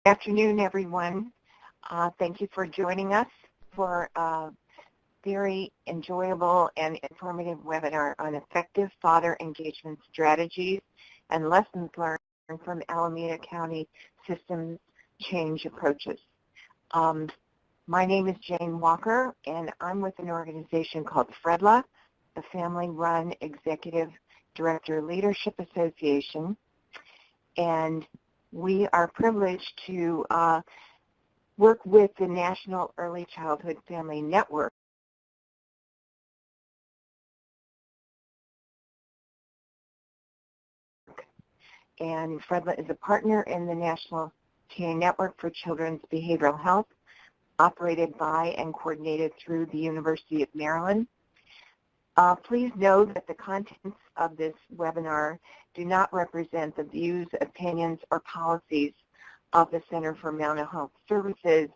Afternoon, everyone. Thank you for joining us for a very enjoyable and informative webinar on effective father engagement strategies and lessons learned from Alameda County systems change approaches. My name is Jane Walker, and I'm with an organization called FREDLA, the Family-Run Executive Director Leadership Association, and we are privileged to work with the National Early Childhood Family Network and FREDLA is a partner in the National TA Network for Children's Behavioral Health, operated by and coordinated through the University of Maryland. Please note that the contents of this webinar do not represent the views, opinions, or policies of the Center for Mental Health Services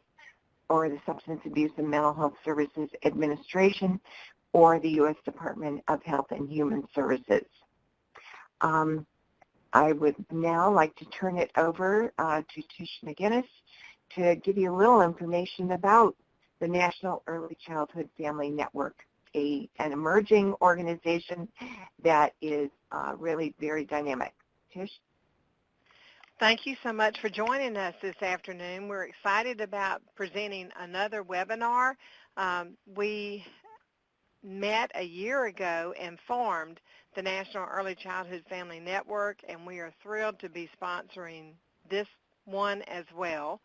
or the Substance Abuse and Mental Health Services Administration or the U.S. Department of Health and Human Services. I would now like to turn it over to Tish McGinnis to give you a little information about the National Early Childhood Family Network, an emerging organization that is really very dynamic. Tish? Thank you so much for joining us this afternoon. We're excited about presenting another webinar. We met a year ago and formed the National Early Childhood Family Network, and we are thrilled to be sponsoring this one as well.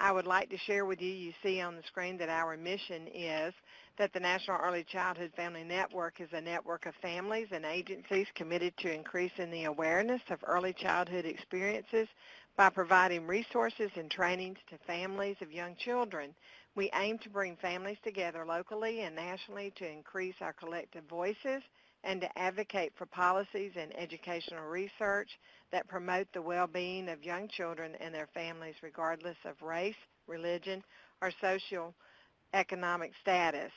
I would like to share with you, you see on the screen that our mission is that the National Early Childhood Family Network is a network of families and agencies committed to increasing the awareness of early childhood experiences by providing resources and trainings to families of young children. We aim to bring families together locally and nationally to increase our collective voices and to advocate for policies and educational research that promote the well-being of young children and their families regardless of race, religion, or socio-economic status.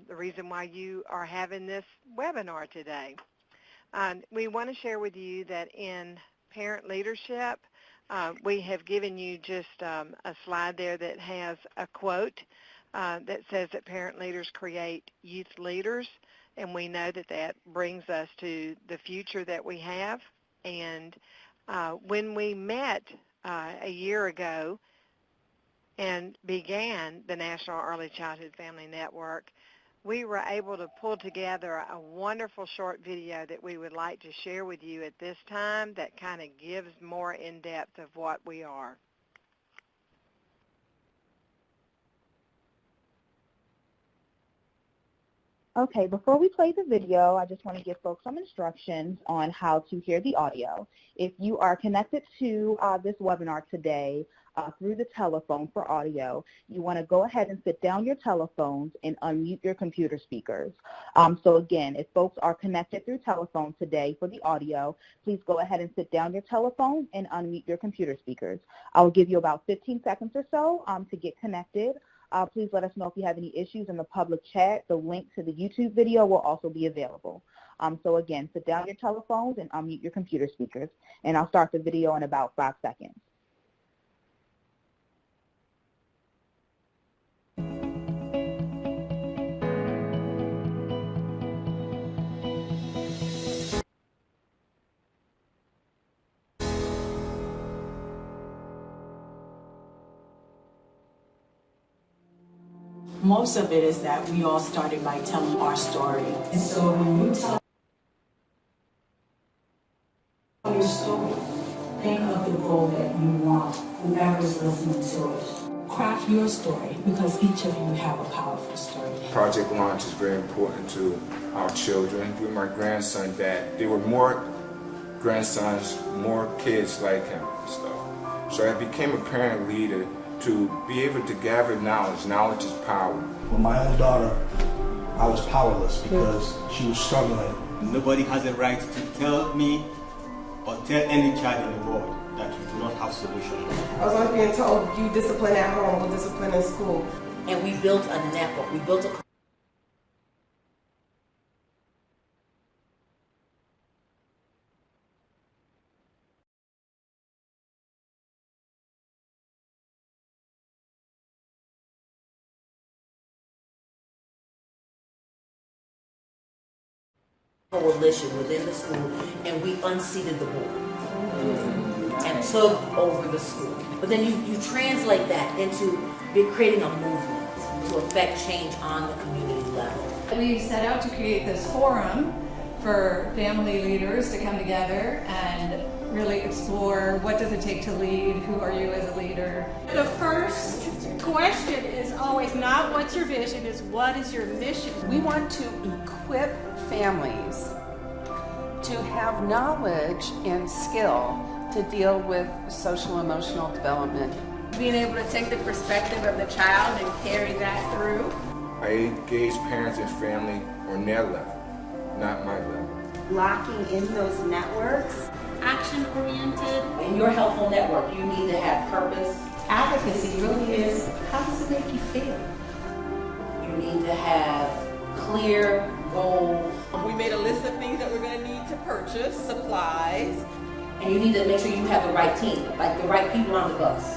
The reason why you are having this webinar today. We want to share with you that in parent leadership, we have given you just a slide there that has a quote that says that parent leaders create youth leaders, and we know that that brings us to the future that we have. And when we met a year ago and began the National Early Childhood Family Network, we were able to pull together a wonderful short video that we would like to share with you at this time that kind of gives more in-depth of what we are. Okay, before we play the video, I just want to give folks some instructions on how to hear the audio. If you are connected to this webinar today through the telephone for audio, you want to go ahead and sit down your telephones and unmute your computer speakers. So again, if folks are connected through telephone today for the audio, please go ahead and sit down your telephone and unmute your computer speakers. I'll give you about 15 seconds or so to get connected. Please let us know if you have any issues in the public chat. The link to the YouTube video will also be available. So again, sit down your telephones and unmute your computer speakers. And I'll start the video in about 5 seconds. Most of it is that we all started by telling our story. And so when you tell your story, think of the goal that you want, whoever's listening to it. Craft your story because each of you have a powerful story. Project Launch is very important to our children. With my grandson, that there were more grandsons, more kids like him and stuff. So I became a parent leader to be able to gather knowledge. Knowledge is power. With my own daughter, I was powerless because she was struggling. Nobody has a right to tell me or tell any child in the world that you do not have solutions. I was always being told, you discipline at home, you discipline in school. And we built a network. We built a coalition within the school, and we unseated the board and took over the school. But then you translate that into creating a movement to affect change on the community level. We set out to create this forum for family leaders to come together and really explore what does it take to lead, who are you as a leader. The first question is always not what's your vision, is what is your mission. We want to equip families to have knowledge and skill to deal with social emotional development. Being able to take the perspective of the child and carry that through. I engage parents and family on their level, not my level. Locking in those networks. Action-oriented. In your helpful network, you need to have purpose. Advocacy really is, how does it make you feel? You need to have clear goals. We made a list of things that we're going to need to purchase, supplies. And you need to make sure you have the right team, like the right people on the bus.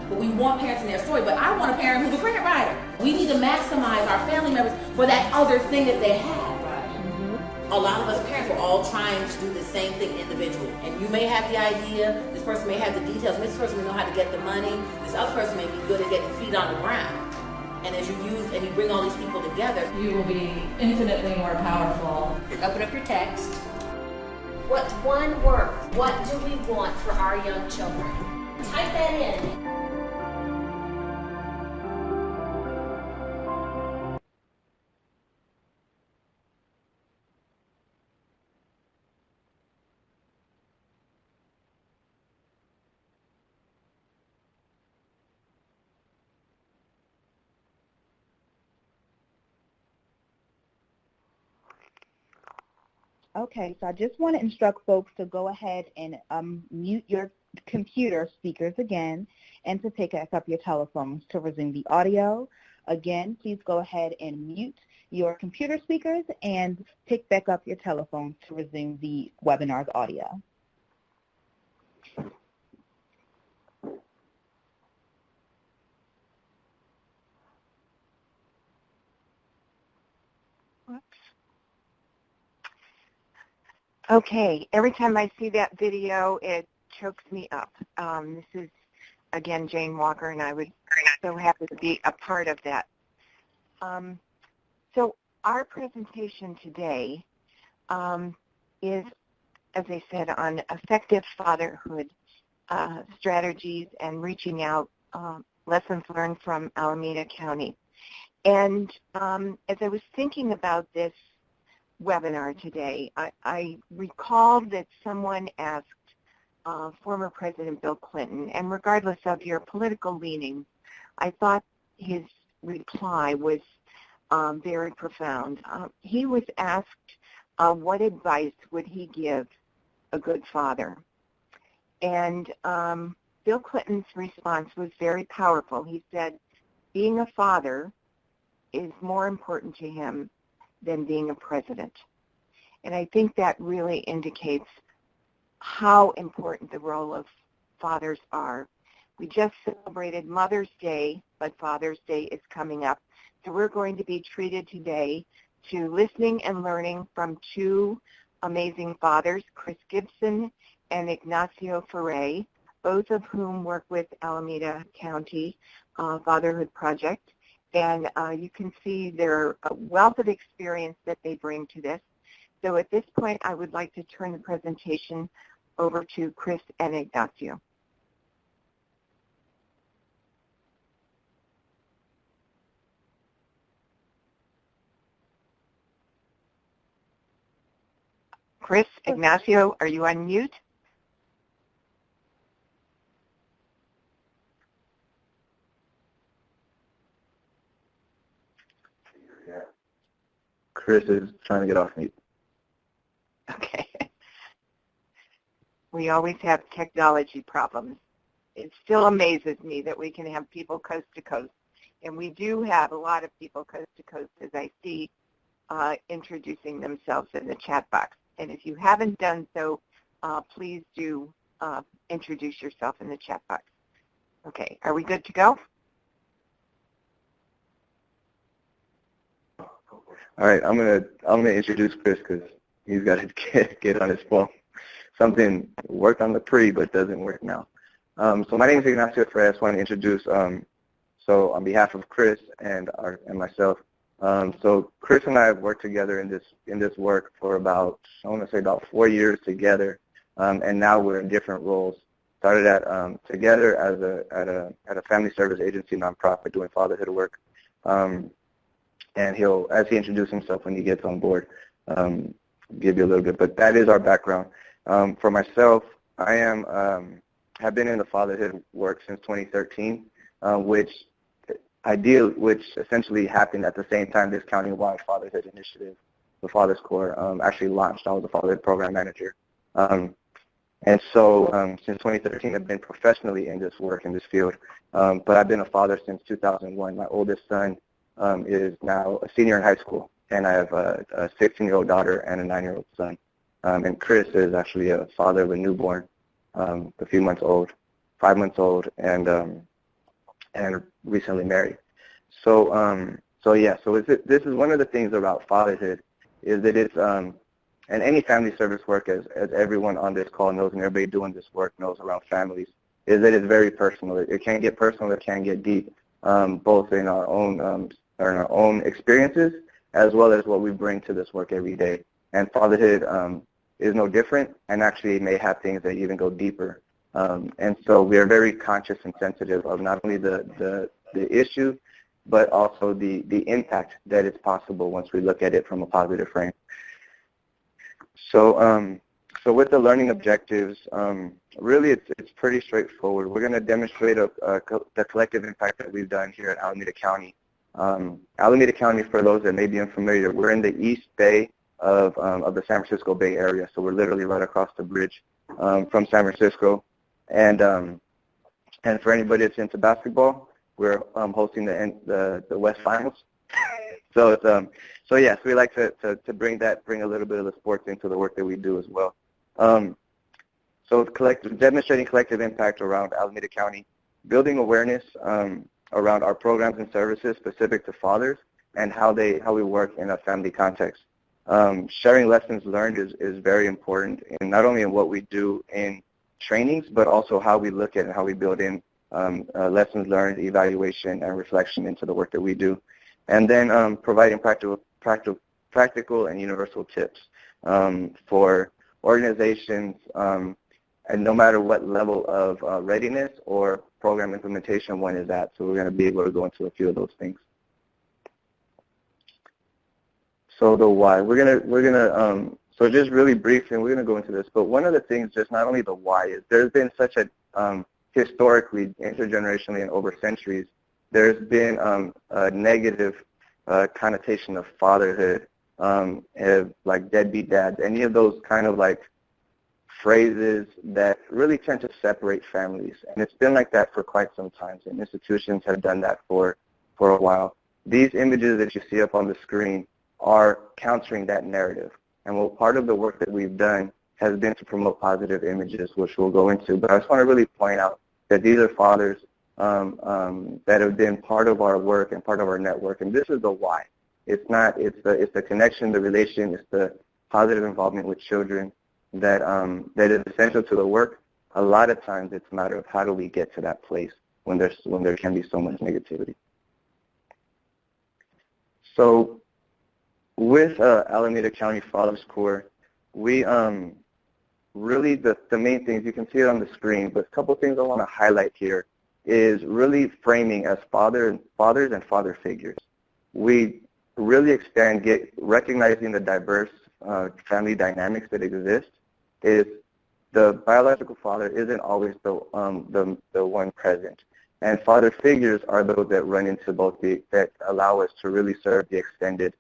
But we want parents in their story, but I want a parent who's a grant writer. We need to maximize our family members for that other thing that they have. A lot of us parents were all trying to do the same thing individually. And you may have the idea, this person may have the details, this person may know how to get the money, this other person may be good at getting feet on the ground. And as you use and you bring all these people together, You will be infinitely more powerful. Open up your text. What's one word? What do we want for our young children? Type that in. Okay, so I just want to instruct folks to go ahead and mute your computer speakers again and to pick up your telephones to resume the audio. Again, please go ahead and mute your computer speakers and pick back up your telephones to resume the webinar's audio. Okay, every time I see that video, it chokes me up. This is, again, Jane Walker, and I was so happy to be a part of that. So our presentation today is, as I said, on effective fatherhood strategies and reaching out, lessons learned from Alameda County. And as I was thinking about this webinar today, I recalled that someone asked former President Bill Clinton, and regardless of your political leanings, I thought his reply was very profound. He was asked what advice would he give a good father. And Bill Clinton's response was very powerful. He said, being a father is more important to him than being a president. And I think that really indicates how important the role of fathers are. We just celebrated Mother's Day, but Father's Day is coming up. So we're going to be treated today to listening and learning from two amazing fathers, Chris Gibson and Ignacio Ferre, both of whom work with Alameda County Fatherhood Project. And you can see their wealth of experience that they bring to this. So at this point, I would like to turn the presentation over to Chris and Ignacio. Chris, Ignacio, are you on mute? Chris is trying to get off mute. Okay. We always have technology problems. It still amazes me that we can have people coast to coast. And we do have a lot of people coast to coast, as I see introducing themselves in the chat box. And if you haven't done so, please do introduce yourself in the chat box. Okay, are we good to go? All right, I'm gonna introduce Chris because he's got to get on his phone. Something worked on the pre, but doesn't work now. So my name is Ignacio Frey. I just want to introduce, so on behalf of Chris and myself, so Chris and I have worked together in this work for about, I want to say about 4 years together, and now we're in different roles. Started together at a family service agency nonprofit doing fatherhood work, and he'll, as he introduces himself when he gets on board, give you a little bit. But that is our background. For myself, I have been in the fatherhood work since 2013, which essentially happened at the same time this county-wide Fatherhood Initiative, the Father's Corps, actually launched. I was a fatherhood program manager. And so since 2013, I've been professionally in this work, in this field. But I've been a father since 2001. My oldest son is now a senior in high school, and I have a 16-year-old daughter and a 9-year-old son. And Chris is actually a father of a newborn, a few months old, 5 months old, and recently married. So this is one of the things about fatherhood, is that it's and any family service work, as everyone on this call knows, and everybody doing this work knows around families, is that it's very personal. It can get personal, it can get deep, both in our own experiences as well as what we bring to this work every day. And fatherhood is no different, and actually may have things that even go deeper. And so we are very conscious and sensitive of not only the issue, but also the impact that is possible once we look at it from a positive frame. So with the learning objectives, really it's pretty straightforward. We're going to demonstrate the collective impact that we've done here at Alameda County. Alameda County, for those that may be unfamiliar, we're in the East Bay of the San Francisco Bay Area, so we're literally right across the bridge from San Francisco. And for anybody that's into basketball, we're hosting the West Finals. So yes, we like to bring a little bit of the sports into the work that we do as well. So demonstrating collective impact around Alameda County, building awareness around our programs and services specific to fathers and how we work in a family context. Sharing lessons learned is very important, and not only in what we do in trainings, but also how we look at and how we build in lessons learned, evaluation, and reflection into the work that we do. And then providing practical and universal tips for organizations, and no matter what level of readiness or program implementation one is at. So we're going to be able to go into a few of those things. So the why, so just really briefly, and we're going to go into this, but one of the things, just not only the why, is there's been such a, historically, intergenerationally, and over centuries, there's been a negative connotation of fatherhood, like deadbeat dads, any of those kind of like phrases that really tend to separate families. And it's been like that for quite some time, and institutions have done that for a while. These images that you see up on the screen are countering that narrative. And well, part of the work that we've done has been to promote positive images, which we'll go into. But I just want to really point out that these are fathers that have been part of our work and part of our network. And this is the why. It's the connection, the relation, it's the positive involvement with children that is essential to the work. A lot of times it's a matter of how do we get to that place when there can be so much negativity. So with Alameda County Father's Corps, we really, the main things, you can see it on the screen, but a couple things I want to highlight here is really framing as fathers and father figures. We really expand, recognizing the diverse family dynamics that exist. Is the biological father isn't always the one present. And father figures are those that run into both that allow us to really serve the extended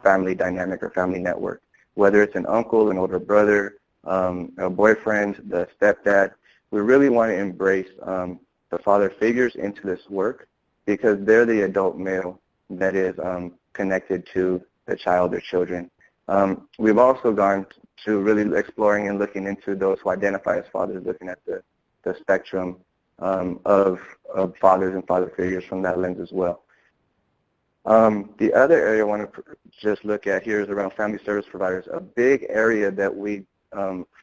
family dynamic or family network, whether it's an uncle, an older brother, a boyfriend, the stepdad. We really want to embrace the father figures into this work because they're the adult male that is connected to the child or children. We've also gone to really exploring and looking into those who identify as fathers, looking at the spectrum of fathers and father figures from that lens as well. The other area I want to just look at here is around family service providers. A big area that we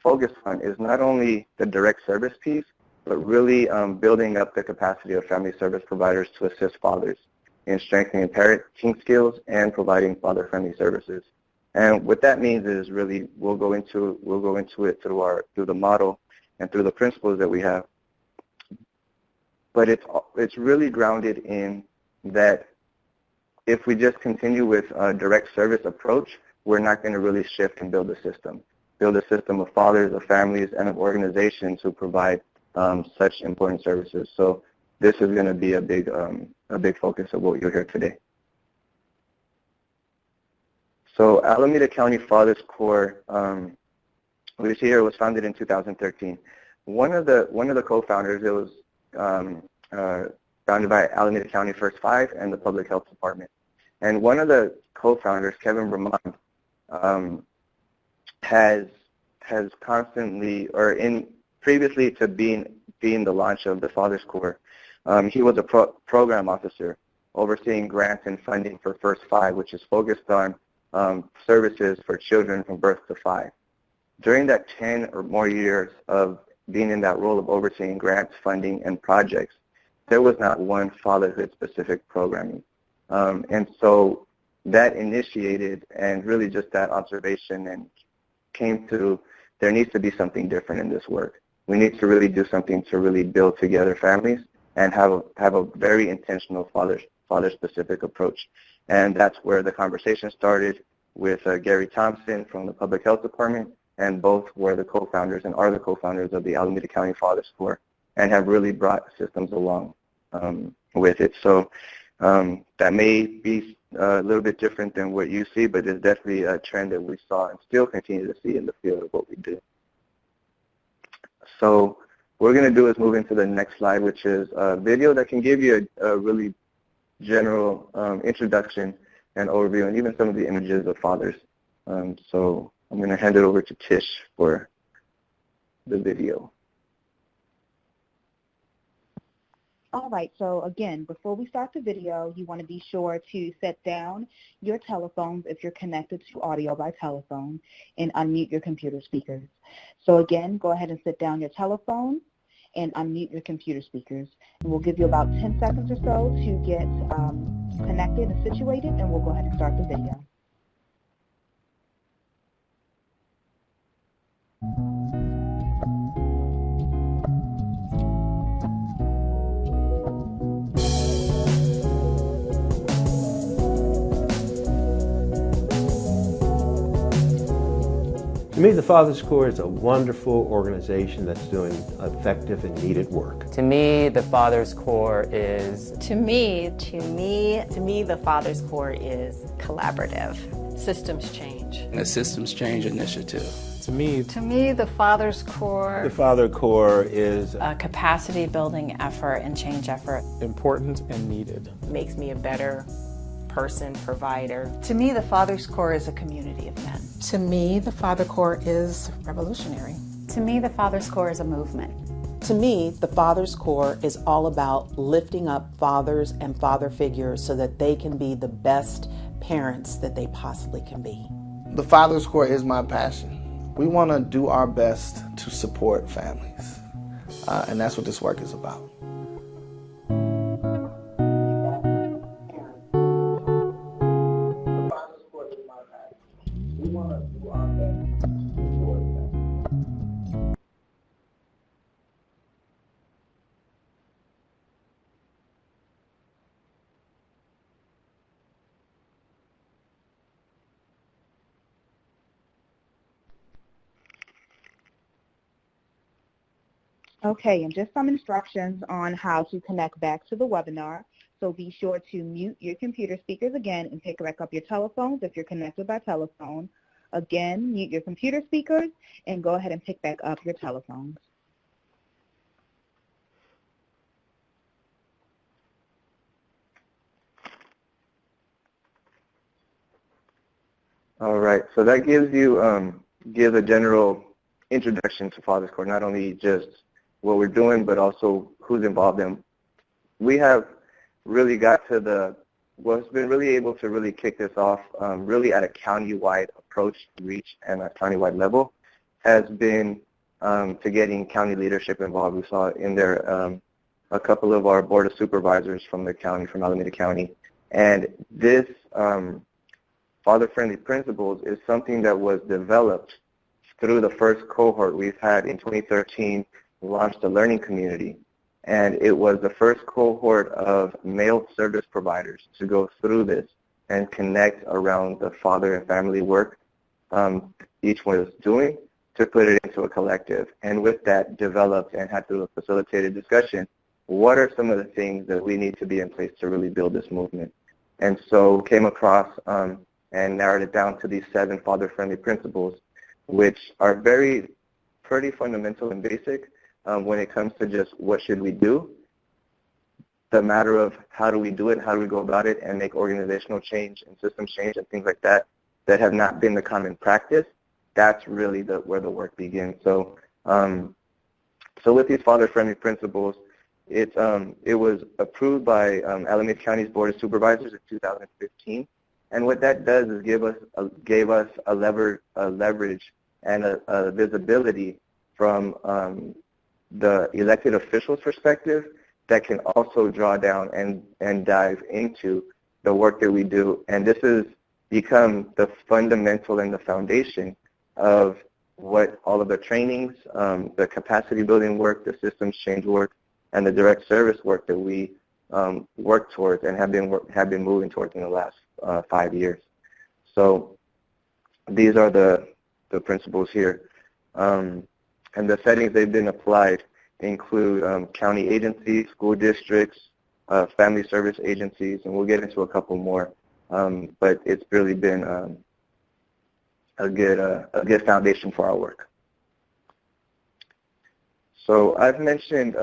focus on is not only the direct service piece, but really building up the capacity of family service providers to assist fathers in strengthening parenting skills and providing father-friendly services. And what that means is really we'll go into it through the model and through the principles that we have. But it's really grounded in that if we just continue with a direct service approach, we're not going to really shift and build a system of fathers, of families, and of organizations who provide such important services. So this is going to be a big focus of what you'll hear today. So Alameda County Fathers Corps, which here was founded in 2013. One of the co-founders, it was founded by Alameda County First Five and the Public Health Department. And one of the co-founders, Kevin Vermont, has constantly, previously to being the launch of the Fathers Corps, he was a program officer overseeing grants and funding for First Five, which is focused on services for children from birth to 5. During that 10 or more years of being in that role of overseeing grants, funding, and projects, there was not one fatherhood-specific programming. And so that initiated, and really just that observation, and came to there needs to be something different in this work. We need to really do something to really build together families and have a very intentional father-specific approach. And that's where the conversation started with Gary Thompson from the Public Health Department, and both were the co-founders and are the co-founders of the Alameda County Fathers Corps, and have really brought systems along with it. So that may be a little bit different than what you see, but it's definitely a trend that we saw and still continue to see in the field of what we do. So what we're going to do is move into the next slide, which is a video that can give you a really general introduction and overview, and even some of the images of fathers. So I'm going to hand it over to Tish for the video. All right, so again, before we start the video, you want to be sure to set down your telephones if you're connected to audio by telephone, and unmute your computer speakers. So again, go ahead and set down your telephone and unmute your computer speakers. And we'll give you about 10 seconds or so to get connected and situated, and we'll go ahead and start the video. To me, the Fathers Corps is a wonderful organization that's doing effective and needed work. To me, the Fathers Corps is... To me, the Fathers Corps is collaborative. Systems change. A systems change initiative. To me, the Fathers Corps... The Father Corps is... a capacity building effort and change effort. Important and needed. Makes me a better person, provider. To me, the Fathers Corps is a community of men. To me, the Father Corps is revolutionary. To me, the Fathers Corps is a movement. To me, the Fathers Corps is all about lifting up fathers and father figures so that they can be the best parents that they possibly can be. The Fathers Corps is my passion. We want to do our best to support families, and that's what this work is about. Okay, and just some instructions on how to connect back to the webinar. So be sure to mute your computer speakers again and pick back up your telephones if you're connected by telephone. Again, mute your computer speakers and go ahead and pick back up your telephones. All right, so that gives you gives a general introduction to Fathers Corps, not only just what we're doing, but also who's involved in. We have really got to the what's been really able to really kick this off really at a county-wide approach, reach, and a county-wide level has been to getting county leadership involved. We saw in there a couple of our board of supervisors from the county, from Alameda County. And this father-friendly principles is something that was developed through the first cohort we've had in 2013. We launched a learning community. And it was the first cohort of male service providers to go through this and connect around the father and family work each one was doing to put it into a collective. And with that, developed and had through a facilitated discussion, what are some of the things that we need to be in place to really build this movement? And so came across and narrowed it down to these 7 father-friendly principles, which are pretty fundamental and basic when it comes to just what should we do. The matter of how do we do it, how do we go about it, and make organizational change and systems change and things like that that have not been the common practice, that's really where the work begins. So so with these father-friendly principles, it was approved by Alameda County's Board of Supervisors in 2015. And what that does is gave us a leverage and a visibility from the elected officials' perspective that can also draw down and dive into the work that we do. And this has become the fundamental and the foundation of what all of the trainings, the capacity building work, the systems change work, and the direct service work that we work towards and have been moving towards in the last 5 years. So these are the principles here. And the settings they've been applied include county agencies, school districts, family service agencies, and we'll get into a couple more. But it's really been a good foundation for our work. So I've mentioned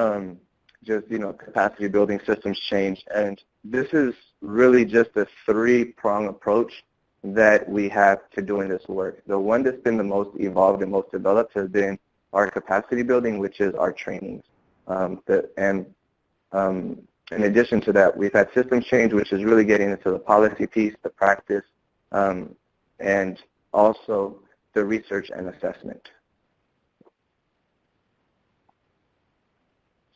just capacity building, systems change, and this is really just a 3-prong approach that we have to doing this work. The one that's been the most evolved and most developed has been our capacity building, which is our trainings. In addition to that, we've had systems change, which is really getting into the policy piece, the practice, and also the research and assessment.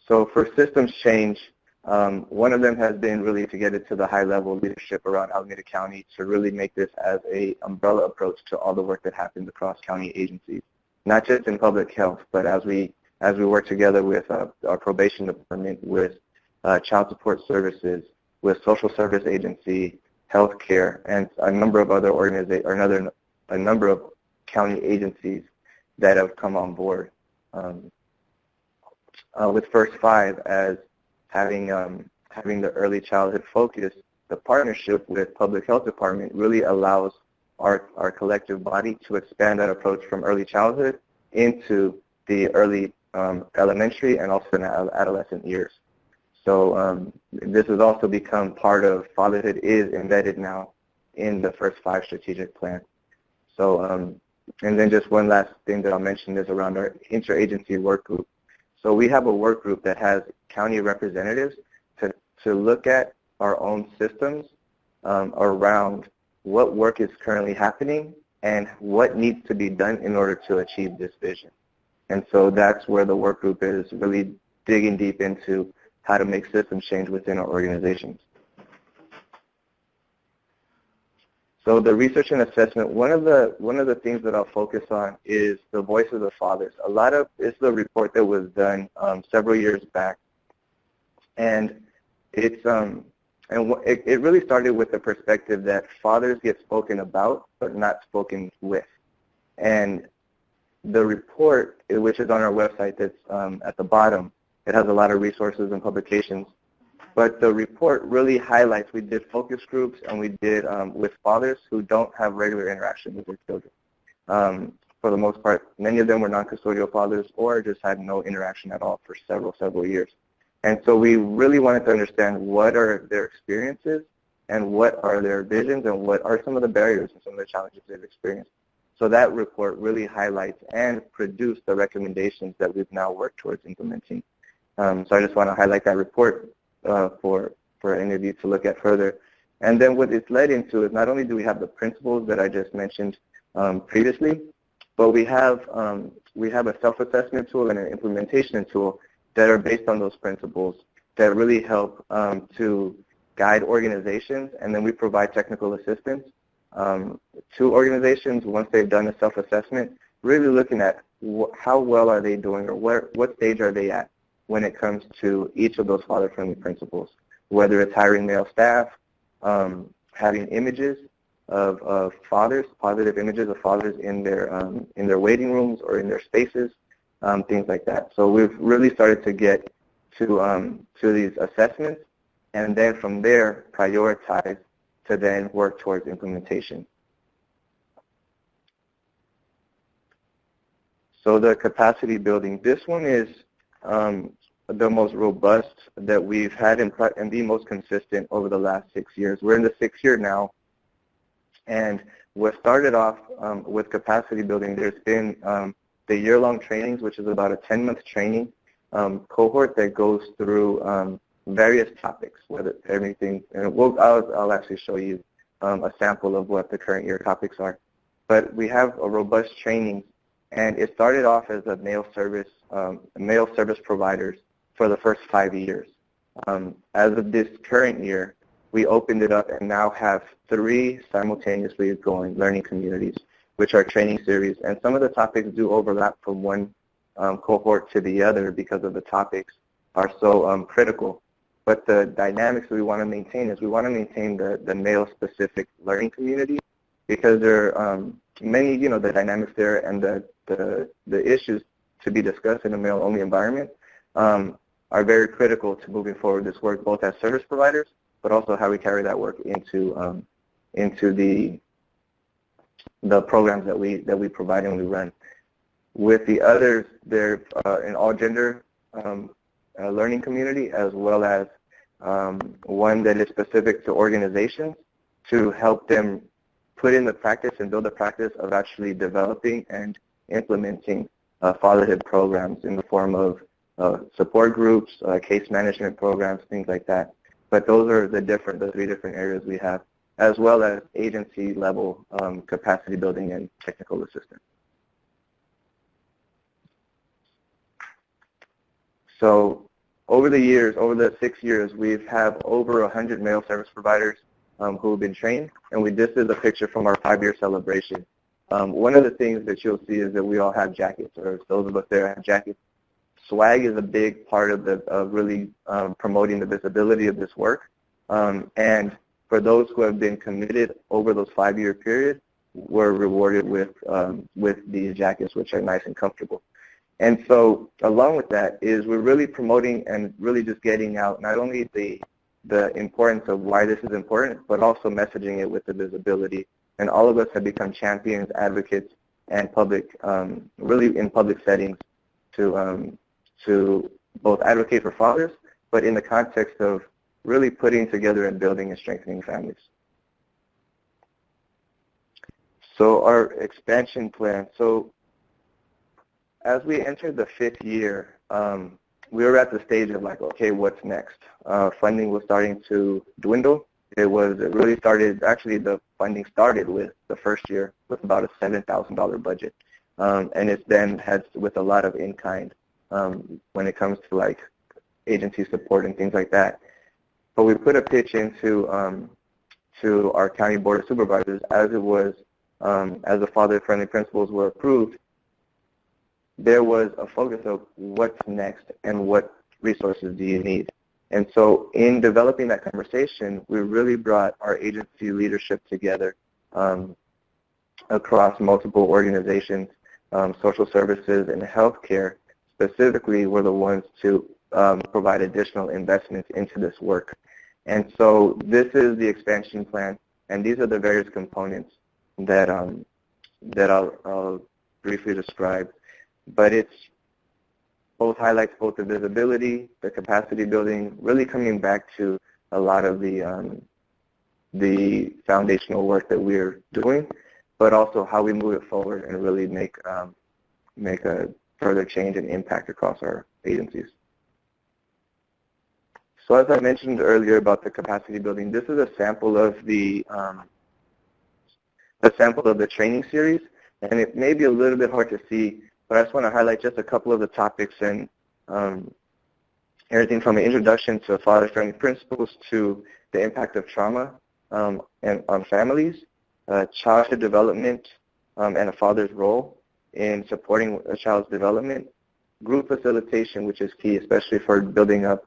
So for systems change, one of them has been really to get it to the high-level leadership around Alameda County to really make this as an umbrella approach to all the work that happens across county agencies, not just in public health, but as we work together with our probation department, with child support services, with social service agency, healthcare, and a number of other a number of county agencies that have come on board. With First 5 as having the early childhood focus, the partnership with public health department really allows our collective body to expand that approach from early childhood into the early elementary and also in adolescent years. So this has also become part of Fatherhood is embedded now in the First 5 strategic plan. So and then just one last thing that I'll mention is around our interagency work group. So we have a work group that has county representatives to look at our own systems around what work is currently happening and what needs to be done in order to achieve this vision. And so that's where the work group is really digging deep into how to make systems change within our organizations. So the research and assessment, one of the things that I'll focus on is the voice of the fathers. It's the report that was done several years back, and it really started with the perspective that fathers get spoken about but not spoken with. And the report, which is on our website, that's at the bottom, it has a lot of resources and publications. But the report really highlights, we did focus groups and we did with fathers who don't have regular interaction with their children. For the most part, many of them were non-custodial fathers or just had no interaction at all for several years. And so we really wanted to understand what are their experiences and what are their visions and what are some of the barriers and some of the challenges they've experienced. So that report really highlights and produced the recommendations that we've now worked towards implementing. So I just want to highlight that report for any of you to look at further. And then what it's led into is not only do we have the principles that I just mentioned previously, but we have a self-assessment tool and an implementation tool that are based on those principles that really help to guide organizations, and then we provide technical assistance to organizations once they've done a self-assessment, really looking at how well are they doing, or what stage are they at when it comes to each of those father-friendly principles, whether it's hiring male staff, having images of fathers, positive images of fathers in their waiting rooms or in their spaces, things like that. So we've really started to get to these assessments, and then from there prioritize to then work towards implementation. So the capacity building, this one is the most robust that we've had and the most consistent over the last 6 years. We're in the 6th year now, and what started off with capacity building, there's been the year-long trainings, which is about a 10-month training cohort that goes through various topics, whether everything, and I'll actually show you a sample of what the current year topics are. But we have a robust training, and it started off as a male service providers for the first 5 years. As of this current year, we opened it up and now have 3 simultaneously going learning communities, which are training series. And some of the topics do overlap from one cohort to the other because of the topics are so critical. But the dynamics we want to maintain is we want to maintain the male-specific learning community, because there are many, the dynamics there and the issues to be discussed in a male-only environment are very critical to moving forward this work, both as service providers, but also how we carry that work into the programs that we provide and we run. With the others, they're an all-gender learning community, as well as one that is specific to organizations to help them put in the practice and build the practice of actually developing and implementing fatherhood programs in the form of support groups, case management programs, things like that. But those are the 3 different areas we have, as well as agency level capacity building and technical assistance. So over the 6 years, we've had over 100 male service providers who have been trained, and this is a picture from our 5-year celebration. One of the things that you'll see is that we all have jackets, or those of us there have jackets. Swag is a big part of really promoting the visibility of this work. And for those who have been committed over those 5-year period, we're rewarded with these jackets, which are nice and comfortable. And so along with that is we're really promoting and really just getting out not only the importance of why this is important, but also messaging it with the visibility. And all of us have become champions, advocates, and really in public settings to both advocate for fathers, but in the context of really putting together and building and strengthening families. So our expansion plan. So as we entered the 5th year, we were at the stage of like, okay, what's next? Funding was starting to dwindle. It really started, actually the funding started with the first year with about a $7,000 budget. And it's then had with a lot of in-kind when it comes to like agency support and things like that. But we put a pitch into to our county board of supervisors as it was, as the father-friendly principles were approved. There was a focus of what's next and what resources do you need. And so in developing that conversation, we really brought our agency leadership together across multiple organizations. Social services and healthcare specifically were the ones to provide additional investments into this work. And so this is the expansion plan, and these are the various components that I'll briefly describe. But it's highlights both the visibility, the capacity building, really coming back to a lot of the foundational work that we're doing, but also how we move it forward and really make a further change and impact across our agencies. So as I mentioned earlier about the capacity building, this is a sample of the training series, and it may be a little bit hard to see, but I just want to highlight just a couple of the topics and everything from an introduction to father-friendly principles to the impact of trauma and on families, childhood development and a father's role in supporting a child's development, group facilitation, which is key, especially for building up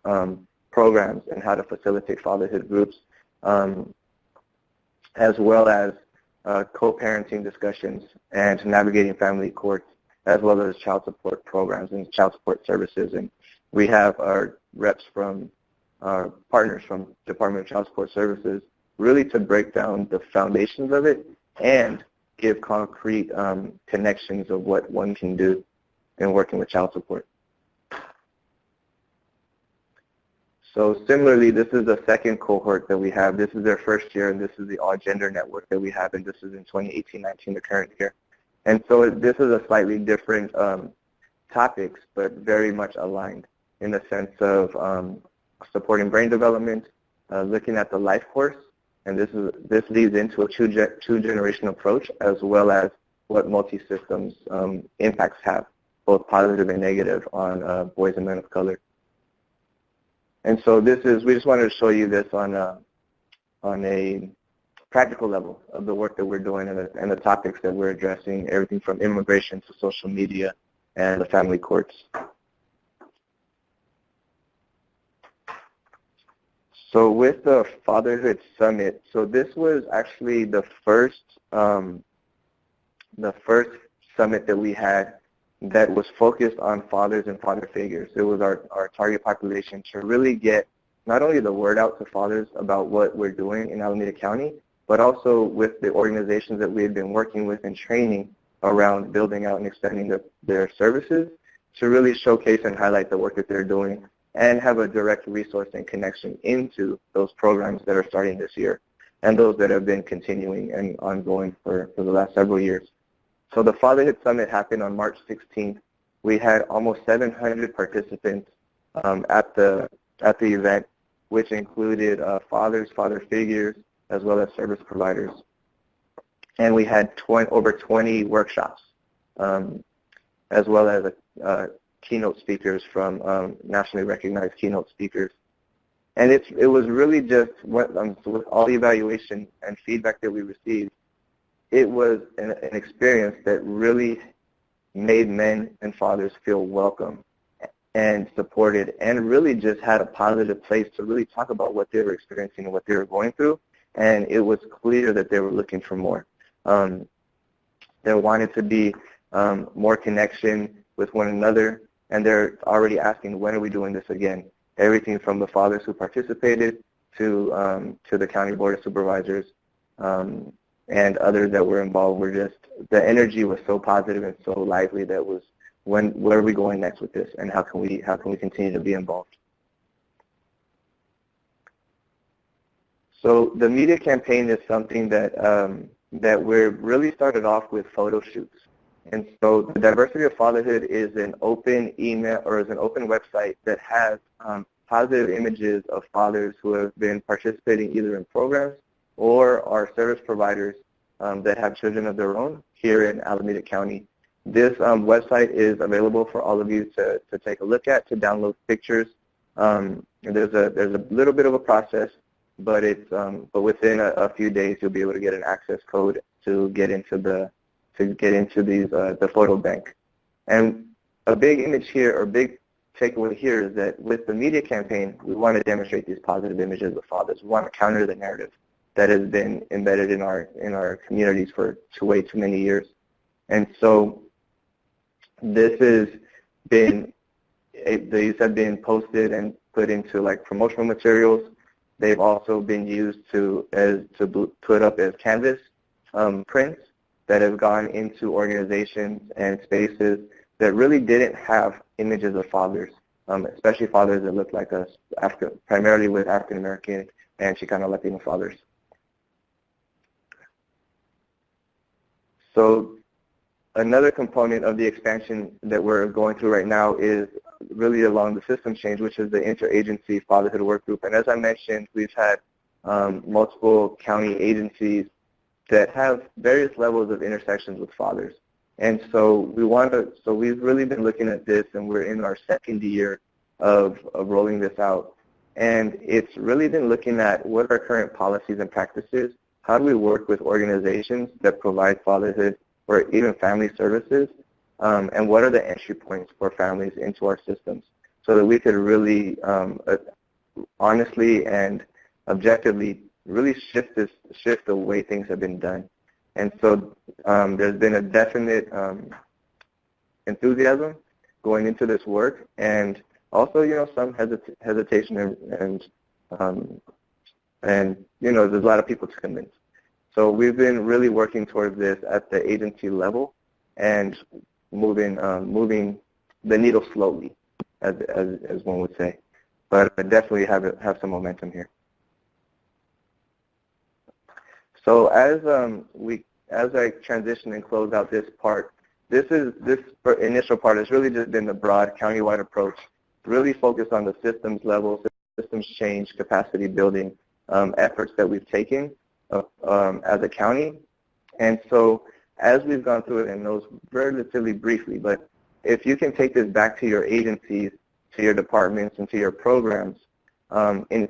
programs and how to facilitate fatherhood groups, as well as co-parenting discussions and navigating family courts, as well as child support programs and child support services. And we have our reps from our partners from Department of Child Support Services really to break down the foundations of it and give concrete connections of what one can do in working with child support. So similarly, this is the second cohort that we have. This is their first year, and this is the all-gender network that we have, and this is in 2018-19, the current year. And so this is a slightly different topics, but very much aligned in the sense of supporting brain development, looking at the life course, and this leads into a two-generation approach, as well as what multi-systems impacts have, both positive and negative, on boys and men of color. And so we just wanted to show you this on a practical level of the work that we're doing and the topics that we're addressing, everything from immigration to social media and the family courts. So with the Fatherhood Summit, so this was actually the first summit that we had that was focused on fathers and father figures. It was our target population to really get not only the word out to fathers about what we're doing in Alameda County, but also with the organizations that we had been working with and training around building out and extending their services to really showcase and highlight the work that they're doing and have a direct resource and connection into those programs that are starting this year and those that have been continuing and ongoing for the last several years. So the Fatherhood Summit happened on March 16th. We had almost 700 participants at the event, which included fathers, father figures, as well as service providers. And we had over 20 workshops, as well as keynote speakers from nationally recognized keynote speakers. And it was really just, with all the evaluation and feedback that we received, it was an experience that really made men and fathers feel welcome and supported and really just had a positive place to really talk about what they were experiencing and what they were going through. And it was clear that they were looking for more. There wanted to be more connection with one another, and they're already asking, when are we doing this again? Everything from the fathers who participated to the county board of supervisors and others that were involved were just, the energy was so positive and so lively that was, where are we going next with this, and how can we continue to be involved? So the media campaign is something that we're really started off with photo shoots. And so the Diversity of Fatherhood is an open email or is an open website that has positive images of fathers who have been participating either in programs or are service providers that have children of their own here in Alameda County. This website is available for all of you to take a look at, to download pictures. There's a little bit of a process, but within a few days you'll be able to get an access code to get into the photo bank. And a big image here, or big takeaway here, is that with the media campaign, we want to demonstrate these positive images of fathers. We want to counter the narrative that has been embedded in our communities for way too many years. And so these have been posted and put into like promotional materials. They've also been used to put up as canvas prints that have gone into organizations and spaces that really didn't have images of fathers, especially fathers that look like us, primarily with African American and Chicano Latino fathers. So another component of the expansion that we're going through right now is really along the system change, which is the Interagency Fatherhood Work Group. And as I mentioned, we've had multiple county agencies that have various levels of intersections with fathers. And so we've really been looking at this, and we're in our second year of rolling this out. And it's really been looking at what are current policies and practices. How do we work with organizations that provide fatherhood or even family services? And what are the entry points for families into our systems so that we could really honestly and objectively really shift the way things have been done. And so there's been a definite enthusiasm going into this work, and also, some hesitation and there's a lot of people to convince. So we've been really working towards this at the agency level and moving the needle slowly, as one would say. But I definitely have some momentum here. So as I transition and close out this part, this initial part has really just been the broad countywide approach, really focused on the systems level, systems change, capacity building efforts that we've taken as a county. And so as we've gone through it, and those relatively briefly, but if you can take this back to your agencies, to your departments, and to your programs, in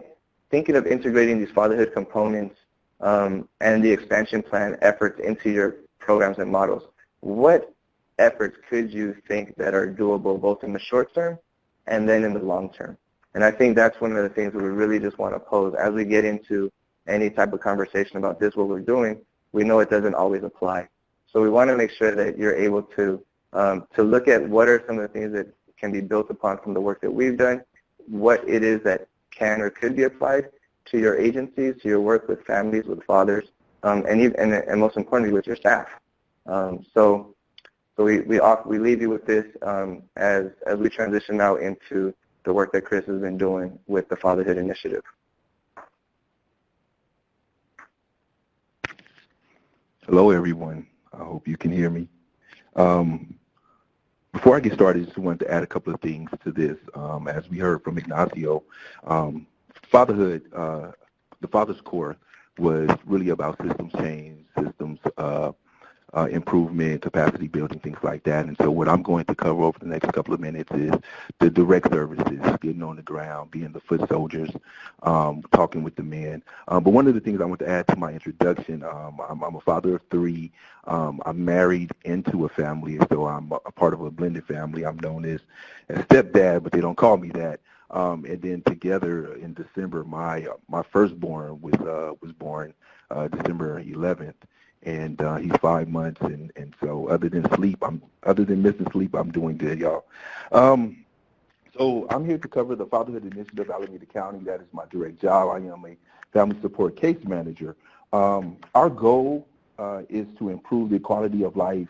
thinking of integrating these fatherhood components and the expansion plan efforts into your programs and models, what efforts could you think that are doable both in the short term and then in the long term? And I think that's one of the things that we really just want to pose as we get into any type of conversation about this, what we're doing. We know it doesn't always apply. So we want to make sure that you're able to look at what are some of the things that can be built upon from the work that we've done, what it is that can or could be applied to your agencies, to your work with families, with fathers, and most importantly, with your staff. So we leave you with this as we transition now into the work that Chris has been doing with the Fatherhood Initiative. Hello, everyone. I hope you can hear me. Before I get started, I just wanted to add a couple of things to this. As we heard from Ignacio, fatherhood, the Father's Core was really about systems change, systems improvement, capacity building, things like that. And so what I'm going to cover over the next couple of minutes is the direct services, getting on the ground, being the foot soldiers, talking with the men. But one of the things I want to add to my introduction, I'm a father of 3. I'm married into a family, so I'm a part of a blended family. I'm known as stepdad, but they don't call me that. And then together in December, my firstborn was born December 11th. And he's 5 months, and so other than missing sleep, I'm doing good, y'all. So I'm here to cover the Fatherhood Initiative of Alameda County. That is my direct job. I am a family support case manager. Our goal is to improve the quality of life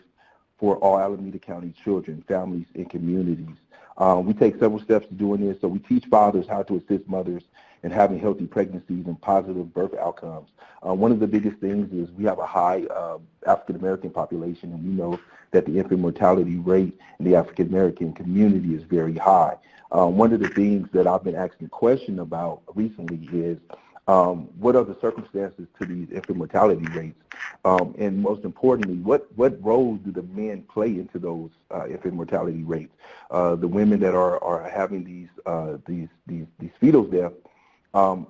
for all Alameda County children, families, and communities. We take several steps to doing this. So we teach fathers how to assist mothers in having healthy pregnancies and positive birth outcomes. One of the biggest things is we have a high African-American population, and we know that the infant mortality rate in the African-American community is very high. One of the things that I've been asking a question about recently is what are the circumstances to these infant mortality rates? And most importantly, what roles do the men play into those infant mortality rates? The women that are having these fetal deaths,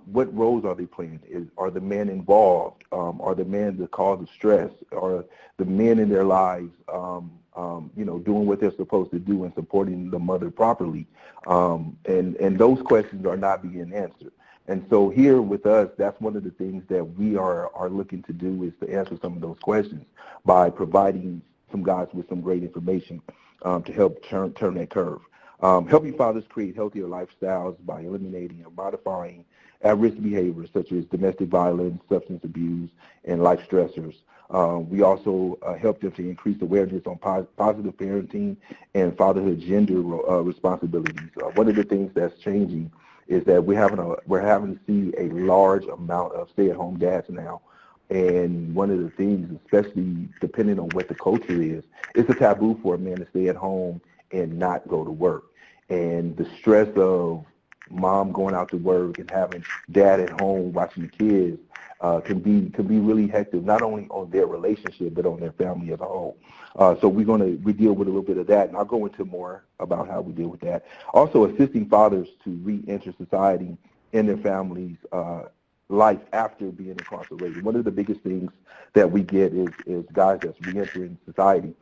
what roles are they playing? Are the men involved? Are the men the cause of stress? Are the men in their lives, doing what they're supposed to do and supporting the mother properly? And those questions are not being answered. And so here with us, that's one of the things that we are looking to do, is to answer some of those questions by providing some guys with some great information to help turn that curve. Helping fathers create healthier lifestyles by eliminating or modifying at-risk behaviors such as domestic violence, substance abuse, and life stressors. We also help them to increase awareness on positive parenting and fatherhood gender responsibilities. One of the things that's changing is that we're having to see a large amount of stay-at-home dads now. And one of the things, especially depending on what the culture is, it's a taboo for a man to stay at home and not go to work. and the stress of mom going out to work and having dad at home watching the kids can be really hectic, not only on their relationship but on their family as a whole. So we deal with a little bit of that, and I'll go into more about how we deal with that. Also, assisting fathers to re-enter society in their families' life after being incarcerated. One of the biggest things that we get is guys that's re-entering society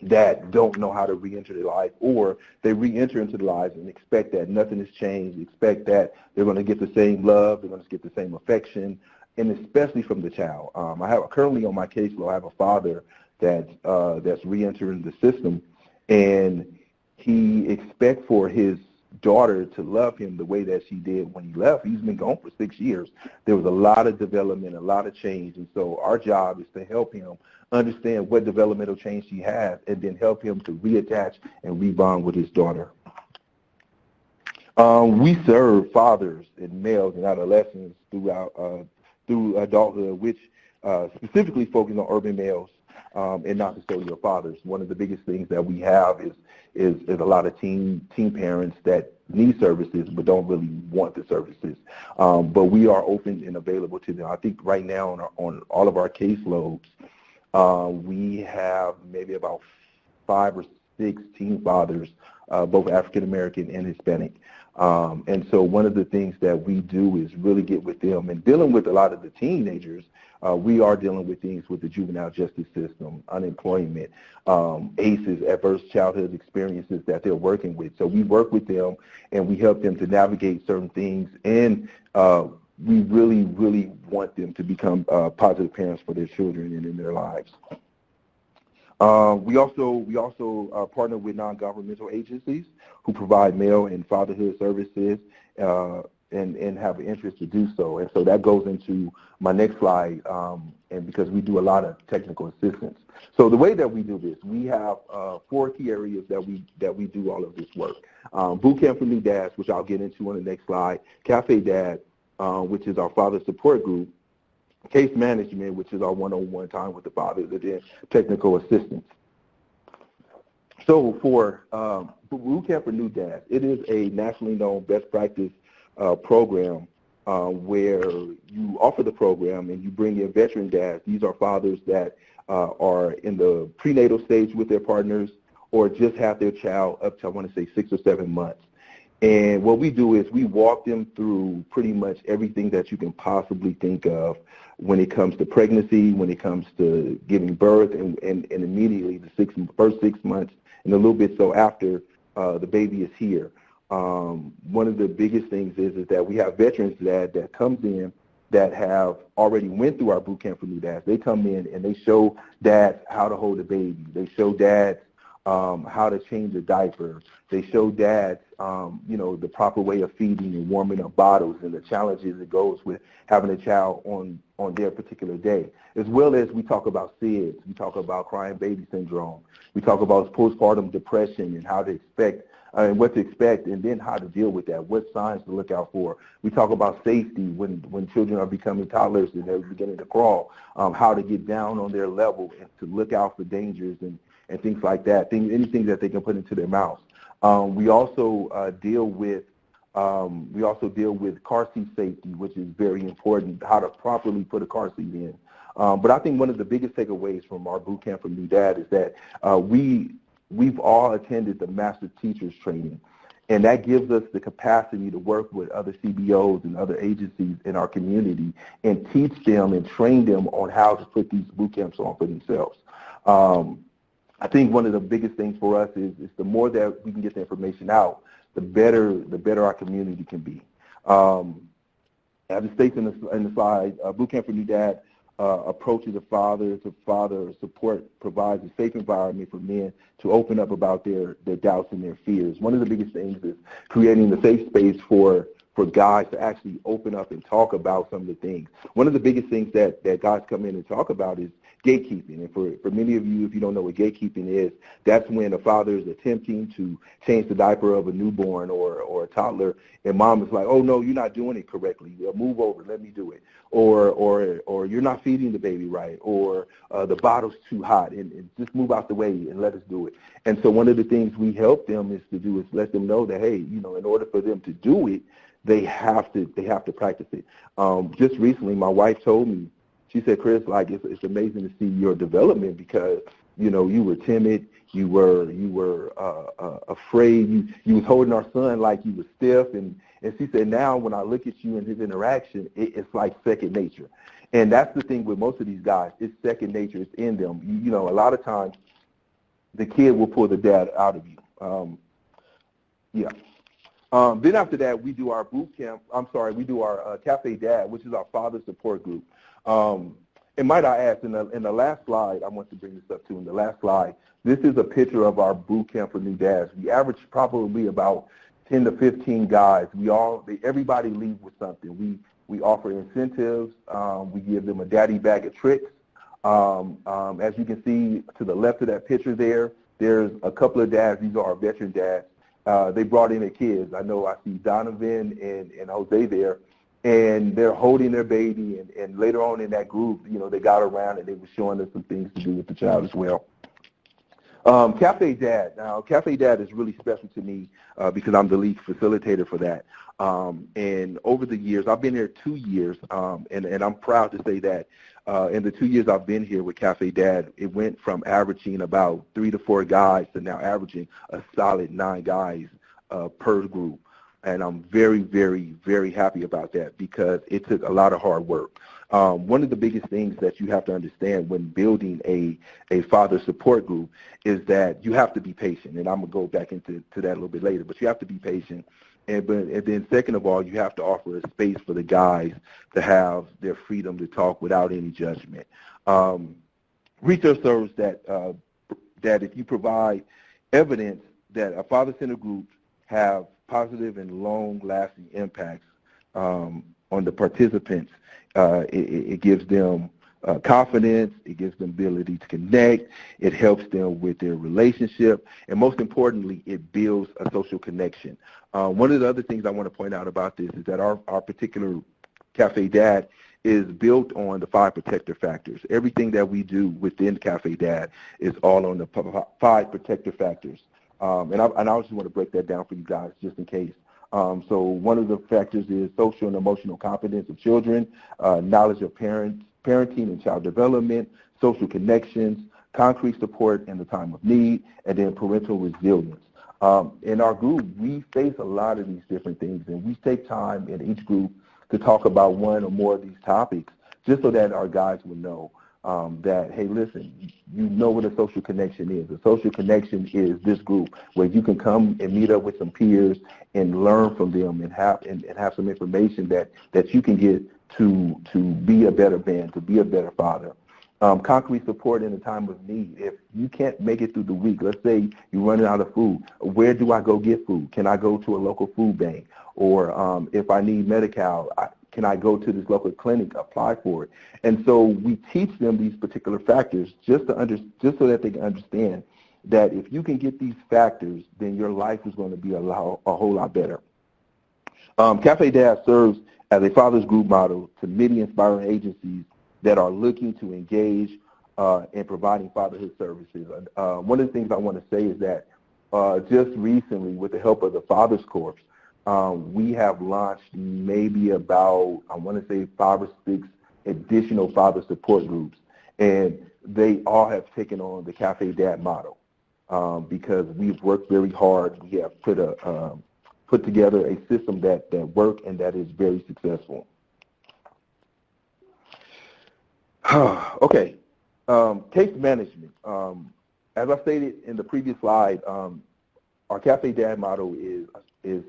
that don't know how to re-enter their life, or they re-enter into their lives and expect that nothing has changed, expect that they're going to get the same love, they're going to get the same affection, and especially from the child. I have currently on my caseload, I have a father that's re-entering the system, and he expects for his daughter to love him the way that she did when he left. He's been gone for 6 years. There was a lot of development, a lot of change, and so our job is to help him understand what developmental change he has and then help him to reattach and rebond with his daughter. We serve fathers and males and adolescents through adulthood, which specifically focus on urban males and not necessarily your fathers. One of the biggest things that we have is a lot of teen parents that need services but don't really want the services. But we are open and available to them. I think right now on all of our caseloads, we have maybe about 5 or 6 teen fathers, both African American and Hispanic. And so one of the things that we do is really get with them. And dealing with a lot of the teenagers, we are dealing with things with the juvenile justice system, unemployment, ACEs, adverse childhood experiences that they're working with. So we work with them and we help them to navigate certain things, and we really, really want them to become positive parents for their children and in their lives. We also partner with non-governmental agencies who provide male and fatherhood services and have an interest to do so. And so that goes into my next slide, and because we do a lot of technical assistance. So the way that we do this, we have 4 key areas that we do all of this work. Boot Camp for New Dads, which I'll get into on the next slide. Cafe Dad, which is our father support group. Case management, which is our one-on-one time with the fathers, and then technical assistance. So for Boot Camp for New Dads, it is a nationally known best practice program where you offer the program and you bring in veteran dads. These are fathers that are in the prenatal stage with their partners or just have their child up to, I want to say, 6 or 7 months. And what we do is we walk them through pretty much everything that you can possibly think of when it comes to pregnancy, when it comes to giving birth, and immediately the first 6 months and a little bit so after the baby is here. One of the biggest things is that we have veterans that comes in that have already went through our boot camp for new dads. They come in and they show dads how to hold a baby. They show dads how to change a diaper. They show dads, the proper way of feeding and warming up bottles and the challenges that goes with having a child on their particular day. As well as we talk about SIDS, we talk about crying baby syndrome. We talk about postpartum depression and how to expect and what to expect, and then how to deal with that, what signs to look out for. We talk about safety when children are becoming toddlers and they're beginning to crawl, how to get down on their level and to look out for dangers and things like that, anything that they can put into their mouths. We also deal with car seat safety, which is very important, how to properly put a car seat in. But I think one of the biggest takeaways from our boot camp for new dad is that we've all attended the master teachers training, and that gives us the capacity to work with other CBOs and other agencies in our community and teach them and train them on how to put these boot camps on for themselves. I think one of the biggest things for us is the more that we can get the information out, the better our community can be. As it states in the slide, Boot Camp for New Dad approaches a father to father support, provides a safe environment for men to open up about their doubts and their fears. One of the biggest things is creating the safe space for guys to actually open up and talk about some of the things. One of the biggest things that guys come in and talk about is gatekeeping. And for many of you, if you don't know what gatekeeping is, that's when a father is attempting to change the diaper of a newborn or a toddler, and mom is like, oh, no, you're not doing it correctly. Move over, let me do it. Or you're not feeding the baby right, or the bottle's too hot, and just move out the way and let us do it. And so one of the things we help them is let them know that, hey, in order for them to do it, they have to practice it. Just recently, my wife told me, she said, Chris, like it's amazing to see your development because you were timid, you were afraid, you was holding our son like he was stiff, and she said now when I look at you and his interaction, it's like second nature. And that's the thing with most of these guys, it's second nature, it's in them. A lot of times the kid will pull the dad out of you. Then after that, we do our we do our Cafe Dad, which is our father support group. And might I ask, in the last slide, I want to bring this up too, in the last slide, this is a picture of our boot camp for new dads. We average probably about 10 to 15 guys. Everybody leaves with something. We offer incentives. We give them a daddy bag of tricks. As you can see to the left of that picture there's a couple of dads. These are our veteran dads. They brought in their kids. I know I see Donovan and Jose there, and they're holding their baby. And later on in that group, they got around and they were showing us some things to do with the child as well. Cafe Dad. Now, Cafe Dad is really special to me because I'm the lead facilitator for that. And over the years, I've been here 2 years, and I'm proud to say that in the 2 years I've been here with Cafe Dad, it went from averaging about 3 to 4 guys to now averaging a solid 9 guys per group. And I'm very, very, very happy about that because it took a lot of hard work. One of the biggest things that you have to understand when building a father support group is that you have to be patient. And I'm going to go back into that a little bit later, but you have to be patient. And then second of all, you have to offer a space for the guys to have their freedom to talk without any judgment. Research shows that if you provide evidence that a father-centered group have positive and long-lasting impacts on the participants, it gives them confidence, it gives them ability to connect, it helps them with their relationship, and most importantly, it builds a social connection. One of the other things I want to point out about this is that our particular Cafe Dad is built on the 5 protective factors. Everything that we do within Cafe Dad is all on the 5 protective factors. And I just want to break that down for you guys just in case. So one of the factors is social and emotional competence of children, knowledge of parenting and child development, social connections, concrete support in the time of need, and then parental resilience. In our group, we face a lot of these different things, and we take time in each group to talk about one or more of these topics just so that our guys will know that, hey, listen, you know what a social connection is. A social connection is this group where you can come and meet up with some peers and learn from them and have some information that you can get to be a better man, to be a better father. Concrete support in a time of need. If you can't make it through the week, let's say you're running out of food, where do I go get food? Can I go to a local food bank? Or if I need Medi-Cal, can I go to this local clinic, apply for it? And so we teach them these particular factors just so that they can understand that if you can get these factors, then your life is going to be a whole lot better. Cafe Dad serves as a father's group model to many inspiring agencies that are looking to engage in providing fatherhood services. One of the things I want to say is that just recently, with the help of the Fathers Corps, we have launched maybe about, I want to say 5 or 6 additional father support groups, and they all have taken on the Cafe Dad model because we've worked very hard. We have put together a system that works and that is very successful. Okay, case management. As I stated in the previous slide, our Cafe Dad model is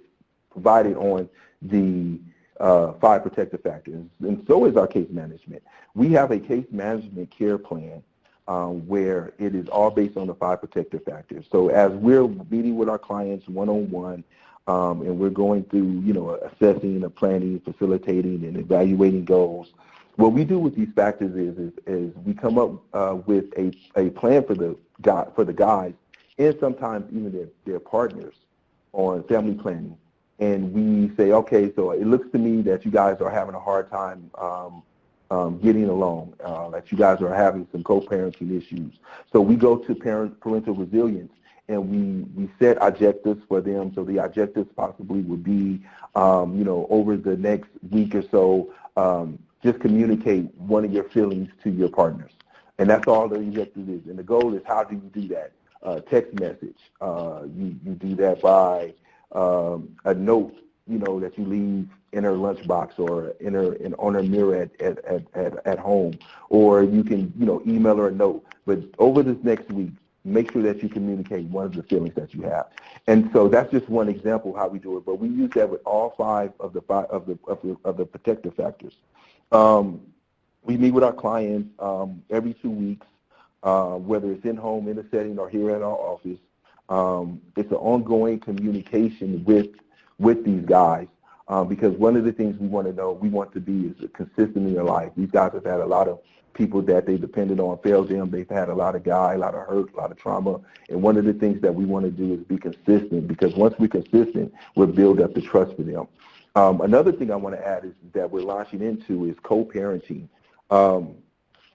provided on the 5 protective factors, and so is our case management. We have a case management care plan where it is all based on the 5 protective factors. So as we're meeting with our clients one-on-one, and we're going through, assessing and planning, facilitating, and evaluating goals, what we do with these factors is we come up with a plan for the guys and sometimes even their partners on family planning. And we say, okay, so it looks to me that you guys are having a hard time getting along, that you guys are having some co-parenting issues. So we go to parental resilience, and we set objectives for them. So the objectives possibly would be, over the next week or so, just communicate one of your feelings to your partners. And that's all the objective is. And the goal is, how do you do that? Text message. You do that by a note, that you leave in her lunchbox or on her mirror at home, or you can email her a note. But over this next week, make sure that you communicate one of the feelings that you have. And so that's just one example of how we do it. But we use that with all 5 of the protective factors. We meet with our clients every 2 weeks, whether it's in home, in a setting, or here at our office. It's an ongoing communication with these guys, because one of the things we want to be is consistent in their life. These guys have had a lot of people that they depended on fail them. They've had a lot of a lot of hurt, a lot of trauma. And one of the things that we want to do is be consistent, because once we're consistent, we'll build up the trust for them. Another thing I want to add is that we're launching into is co-parenting.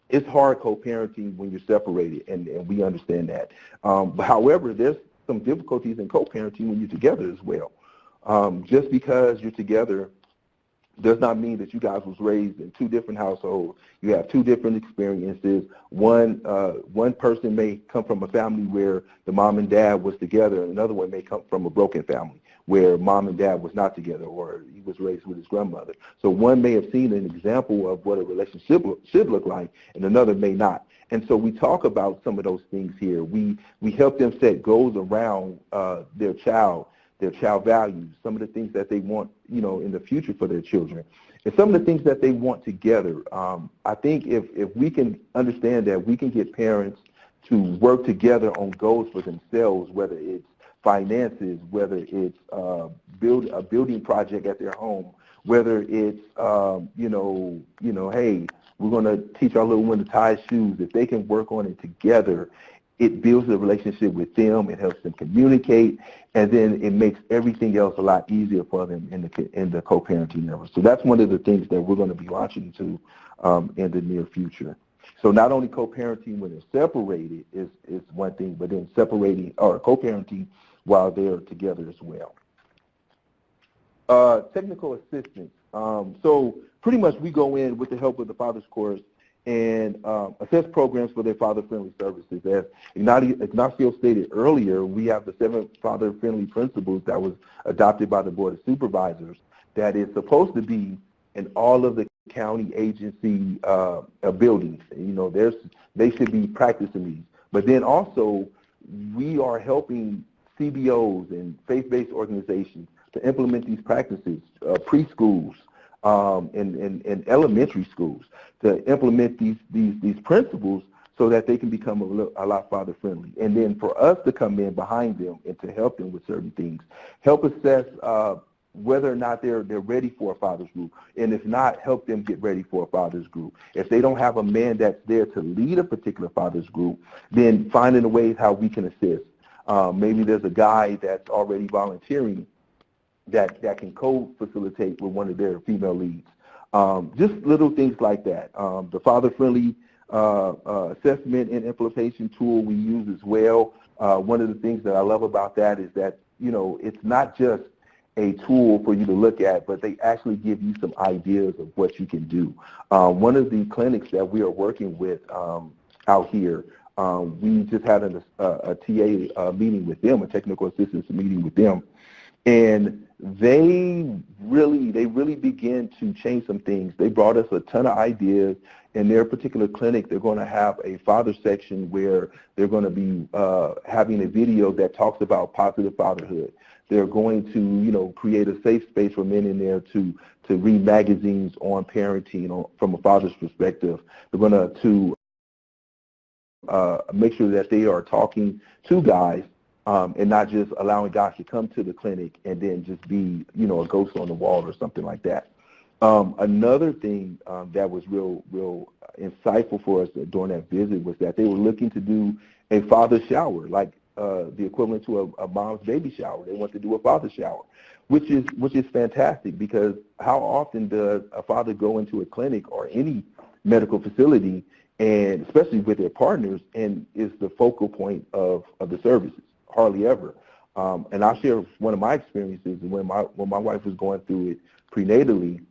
It's hard co-parenting when you're separated, and we understand that. However, there's some difficulties in co-parenting when you're together as well. Just because you're together does not mean that you guys was raised in 2 different households. You have 2 different experiences. One person may come from a family where the mom and dad was together, and another one may come from a broken family where mom and dad was not together, or he was raised with his grandmother. So one may have seen an example of what a relationship should look like, and another may not. And so we talk about some of those things here. We help them set goals around their child values, some of the things that they want, in the future for their children, and some of the things that they want together. I think if we can understand that we can get parents to work together on goals for themselves, whether it's finances, whether it's a building project at their home, whether it's hey, we're going to teach our little one to tie his shoes. If they can work on it together, it builds a relationship with them. It helps them communicate, and then it makes everything else a lot easier for them in the co-parenting era. So that's one of the things that we're going to be launching into in the near future. So not only co-parenting when they're separated is one thing, but then separating or co-parenting while they're together as well. Technical assistance. So pretty much we go in with the help of the Father's Course and assess programs for their father-friendly services. As Ignacio stated earlier, we have the 7 father-friendly principles that was adopted by the Board of Supervisors that is supposed to be in all of the county agency buildings. They should be practicing these. But then also, we are helping CBOs and faith-based organizations to implement these practices, preschools, and elementary schools, to implement these principles so that they can become a lot father-friendly. And then for us to come in behind them and to help them with certain things, help assess whether or not they're ready for a father's group, and if not, help them get ready for a father's group. If they don't have a man that's there to lead a particular father's group, then finding a ways how we can assist. Maybe there's a guy that's already volunteering that can co-facilitate with one of their female leads. Just little things like that. The father-friendly assessment and implementation tool we use as well. One of the things that I love about that is that, it's not just a tool for you to look at, but they actually give you some ideas of what you can do. One of the clinics that we are working with out here, we just had a TA meeting with them, a technical assistance meeting with them, and they really began to change some things. They brought us a ton of ideas. In their particular clinic, they're going to have a father section where they're going to be having a video that talks about positive fatherhood. They're going to, create a safe space for men in there to read magazines on parenting from a father's perspective. They're going to make sure that they are talking to guys and not just allowing guys to come to the clinic and then just be, a ghost on the wall or something like that. Another thing that was real insightful for us during that visit was that they were looking to do a father shower, like the equivalent to a mom's baby shower. They want to do a father shower, which is fantastic, because how often does a father go into a clinic or any medical facility, and especially with their partners, and is the focal point of the services? Hardly ever. And I'll share one of my experiences when my wife was going through it prenatally.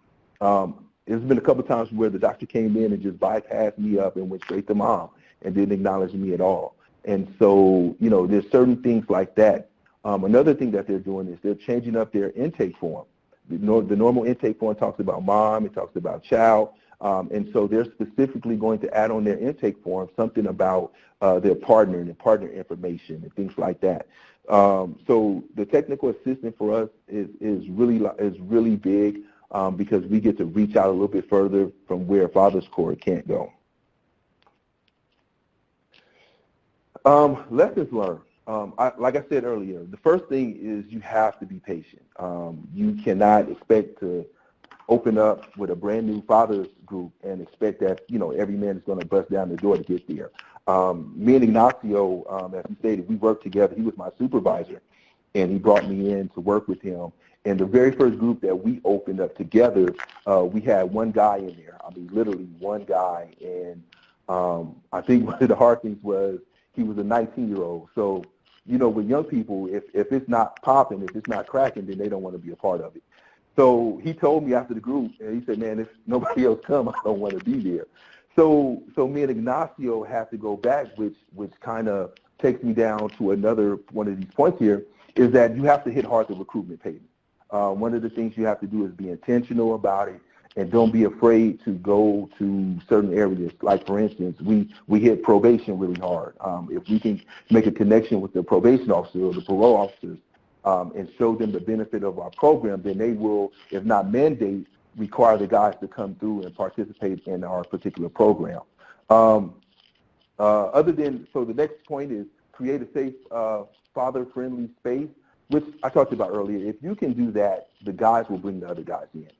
There's been a couple of times where the doctor came in and just bypassed me up and went straight to mom and didn't acknowledge me at all. And so, there's certain things like that. Another thing that they're doing is they're changing up their intake form. The normal intake form talks about mom, it talks about child, and so they're specifically going to add on their intake form something about their partner and their partner information and things like that. So the technical assistance for us is really big, because we get to reach out a little bit further from where Father's Core can't go. Lessons learned. Like I said earlier, the first thing is you have to be patient. You cannot expect to open up with a brand new fathers group and expect that every man is going to bust down the door to get there. Me and Ignacio, as he stated, we worked together. He was my supervisor, and he brought me in to work with him. And the very first group that we opened up together, we had one guy in there. I mean, literally one guy. And I think one of the hard things was he was a 19-year-old. So, with young people, if it's not popping, if it's not cracking, then they don't want to be a part of it. So he told me after the group, and he said, man, if nobody else come, I don't want to be there. So me and Ignacio have to go back, which kind of takes me down to another one of these points here, is that you have to hit hard the recruitment payment. One of the things you have to do is be intentional about it, and don't be afraid to go to certain areas. Like, for instance, we hit probation really hard. If we can make a connection with the probation officer or the parole officers and show them the benefit of our program, then they will, if not mandate, require the guys to come through and participate in our particular program. So the next point is create a safe, father-friendly space, which I talked about earlier. If you can do that, the guys will bring the other guys in.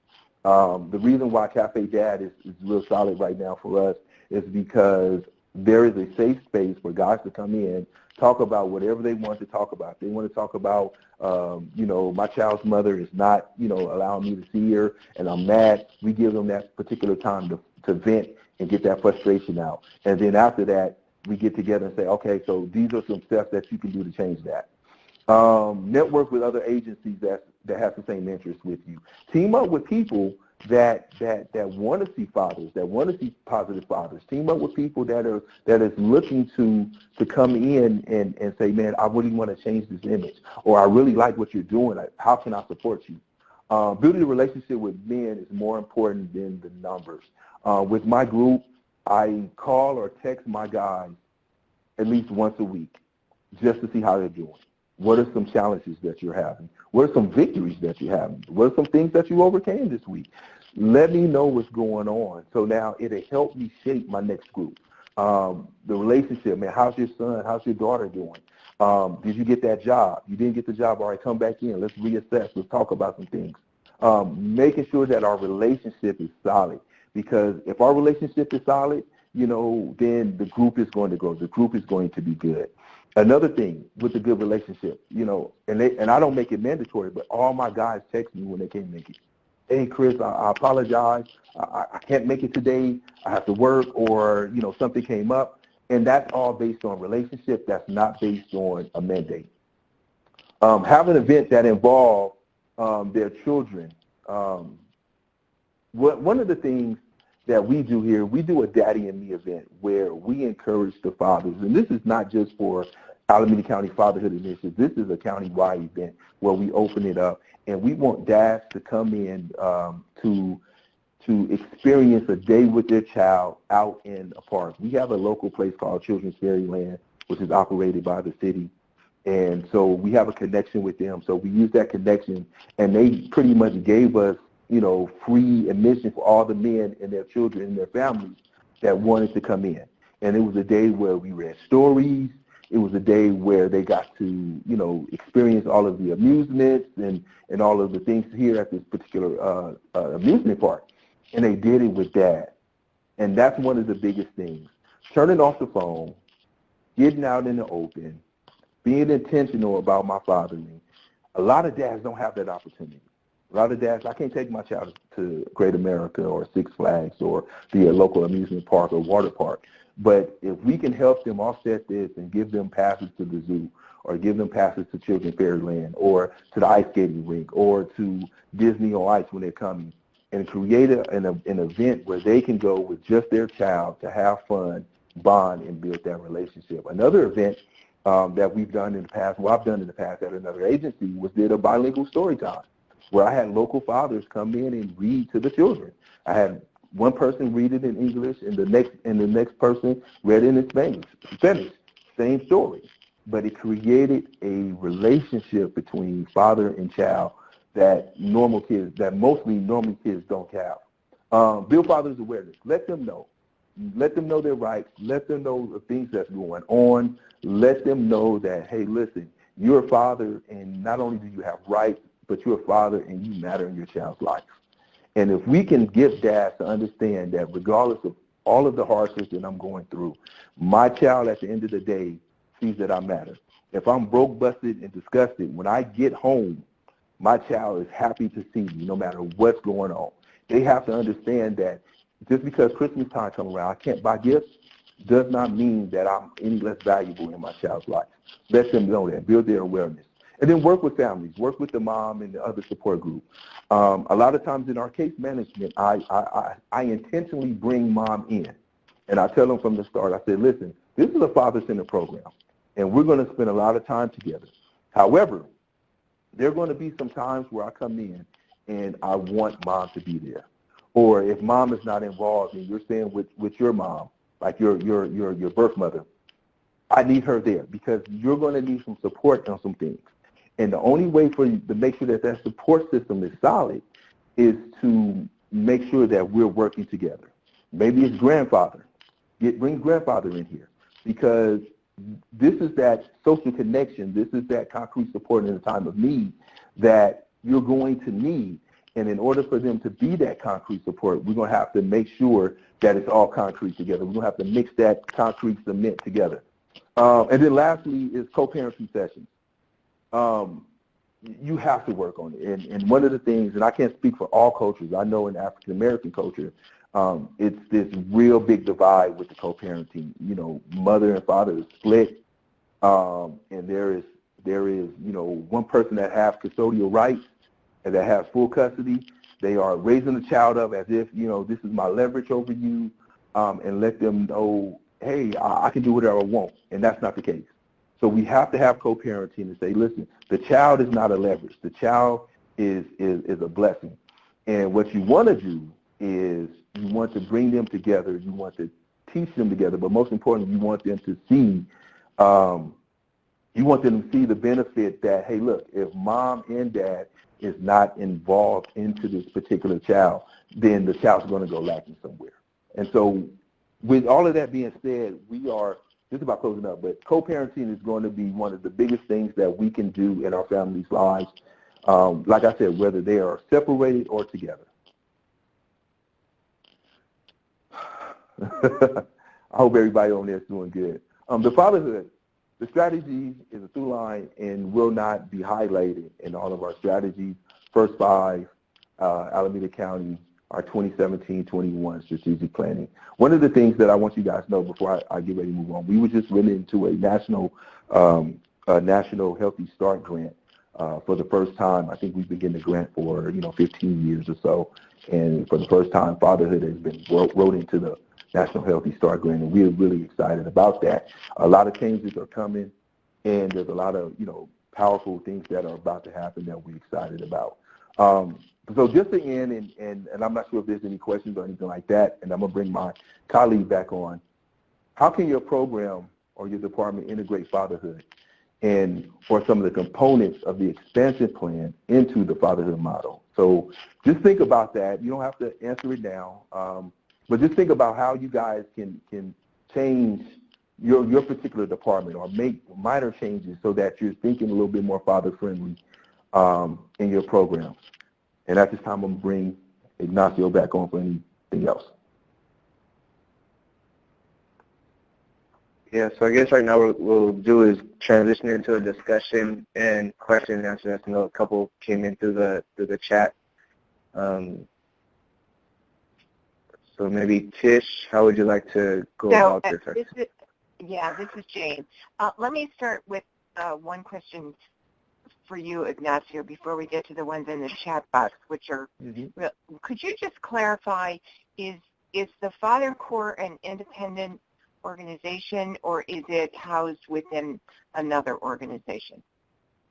The reason why Cafe Dad is real solid right now for us is because there is a safe space for guys to come in, talk about whatever they want to talk about. They want to talk about, my child's mother is not, allowing me to see her, and I'm mad. We give them that particular time to vent and get that frustration out. And then after that, we get together and say, okay, so these are some steps that you can do to change that. Network with other agencies that have the same interests with you. Team up with people that want to see fathers, that want to see positive fathers. Team up with people that is looking to come in and say, man, I really want to change this image, or I really like what you're doing. How can I support you? Building a relationship with men is more important than the numbers. With my group, I call or text my guys at least once a week just to see how they're doing. What are some challenges that you're having? What are some victories that you're having? What are some things that you overcame this week? Let me know what's going on. So now it'll help me shape my next group. The relationship, man, how's your son? How's your daughter doing? Did you get that job? You didn't get the job. All right, come back in. Let's reassess. Let's talk about some things. Making sure that our relationship is solid. Because if our relationship is solid, then the group is going to grow. The group is going to be good. Another thing with a good relationship, and I don't make it mandatory, but all my guys text me when they can't make it. Hey, Chris, I apologize. I can't make it today. I have to work, or, something came up. And that's all based on relationship. That's not based on a mandate. Have an event that involve their children. One of the things that we do here, we do a Daddy and Me event where we encourage the fathers, and this is not just for Alameda County Fatherhood Initiative. This is a county-wide event where we open it up, and we want dads to come in to experience a day with their child out in a park. We have a local place called Children's Fairyland, which is operated by the city, and so we have a connection with them. So we use that connection, and they pretty much gave us free admission for all the men and their children and their families that wanted to come in. And it was a day where we read stories. It was a day where they got to, experience all of the amusements and all of the things here at this particular amusement park. And they did it with Dad. And that's one of the biggest things. Turning off the phone, getting out in the open, being intentional about my fathering. A lot of dads don't have that opportunity. A lot of dads, I can't take my child to Great America or Six Flags or the local amusement park or water park. But if we can help them offset this and give them passes to the zoo or give them passes to Children's Fairyland or to the ice skating rink or to Disney on Ice when they're coming, and create an event where they can go with just their child to have fun, bond, and build that relationship. Another event that we've done in the past, I've done in the past at another agency, did a bilingual story time where I had local fathers come in and read to the children. I had one person read it in English and the next person read it in Spanish. Same story. But it created a relationship between father and child that mostly normal kids don't have. Build fathers' awareness. Let them know. Let them know their rights. Let them know the things that's going on. Let them know that, hey, listen, you're a father, and not only do you have rights, but you're a father and you matter in your child's life. And if we can get dads to understand that regardless of all of the hardships that I'm going through, my child at the end of the day sees that I matter. If I'm broke, busted, and disgusted, when I get home, my child is happy to see me no matter what's going on. They have to understand that just because Christmas time comes around, I can't buy gifts, does not mean that I'm any less valuable in my child's life. Let them know that, build their awareness. And then work with families, work with the mom and the other support group. A lot of times in our case management, I intentionally bring mom in. And I tell them from the start, I said, listen, this is a father-centered program, and we're going to spend a lot of time together. However, there are going to be some times where I come in and I want mom to be there. Or if mom is not involved and you're staying with your mom, like your birth mother, I need her there because you're going to need some support on some things. And the only way for you to make sure that that support system is solid is to make sure that we're working together. Maybe it's grandfather. Bring grandfather in here because this is that social connection. This is that concrete support in a time of need that you're going to need. And in order for them to be that concrete support, we're going to have to make sure that it's all concrete together. We're going to have to mix that concrete cement together. And then lastly is co-parenting sessions. You have to work on it. And one of the things, and I can't speak for all cultures, I know in African-American culture, it's this real big divide with the co-parenting. You know, mother and father is split, and there is one person that has custodial rights and that has full custody. They are raising the child up as if, this is my leverage over you, and let them know, hey, I can do whatever I want, and that's not the case. So we have to have co-parenting and say, listen, the child is not a leverage. The child is a blessing. And what you want to do is you want to bring them together. You want to teach them together. But most importantly, you want them to see the benefit that, hey, look, if mom and dad is not involved into this particular child, then the child's going to go lacking somewhere. And so with all of that being said, we are just about closing up, but co-parenting is going to be one of the biggest things that we can do in our families' lives, like I said, whether they are separated or together. I hope everybody on there is doing good. The fatherhood, the strategy is a through line and will not be highlighted in all of our strategies. First 5, Alameda County, our 2017-21 strategic planning. One of the things that I want you guys to know before I get ready to move on, we were just running into a national Healthy Start grant for the first time. I think we've been getting a grant for 15 years or so, and for the first time, fatherhood has been wrote into the National Healthy Start grant, and we're really excited about that. A lot of changes are coming, and there's a lot of powerful things that are about to happen that we're excited about. So just to end, and I'm not sure if there's any questions or anything like that, and I'm going to bring my colleague back on. How can your program or your department integrate fatherhood or some of the components of the expansion plan into the fatherhood model? So just think about that. You don't have to answer it now, but just think about how you guys can change your particular department, or make minor changes so that you're thinking a little bit more father-friendly in your programs. And at this time, I'm going to bring Ignacio back on for anything else. Yeah, so I guess right now what we'll do is transition into a discussion and question and answer. I know a couple came in through the chat. So maybe Tish, how would you like to go about this? This is Jane. Let me start with one question for you, Ignacio, before we get to the ones in the chat box, which are, could you just clarify, is the Father Corps an independent organization, or is it housed within another organization?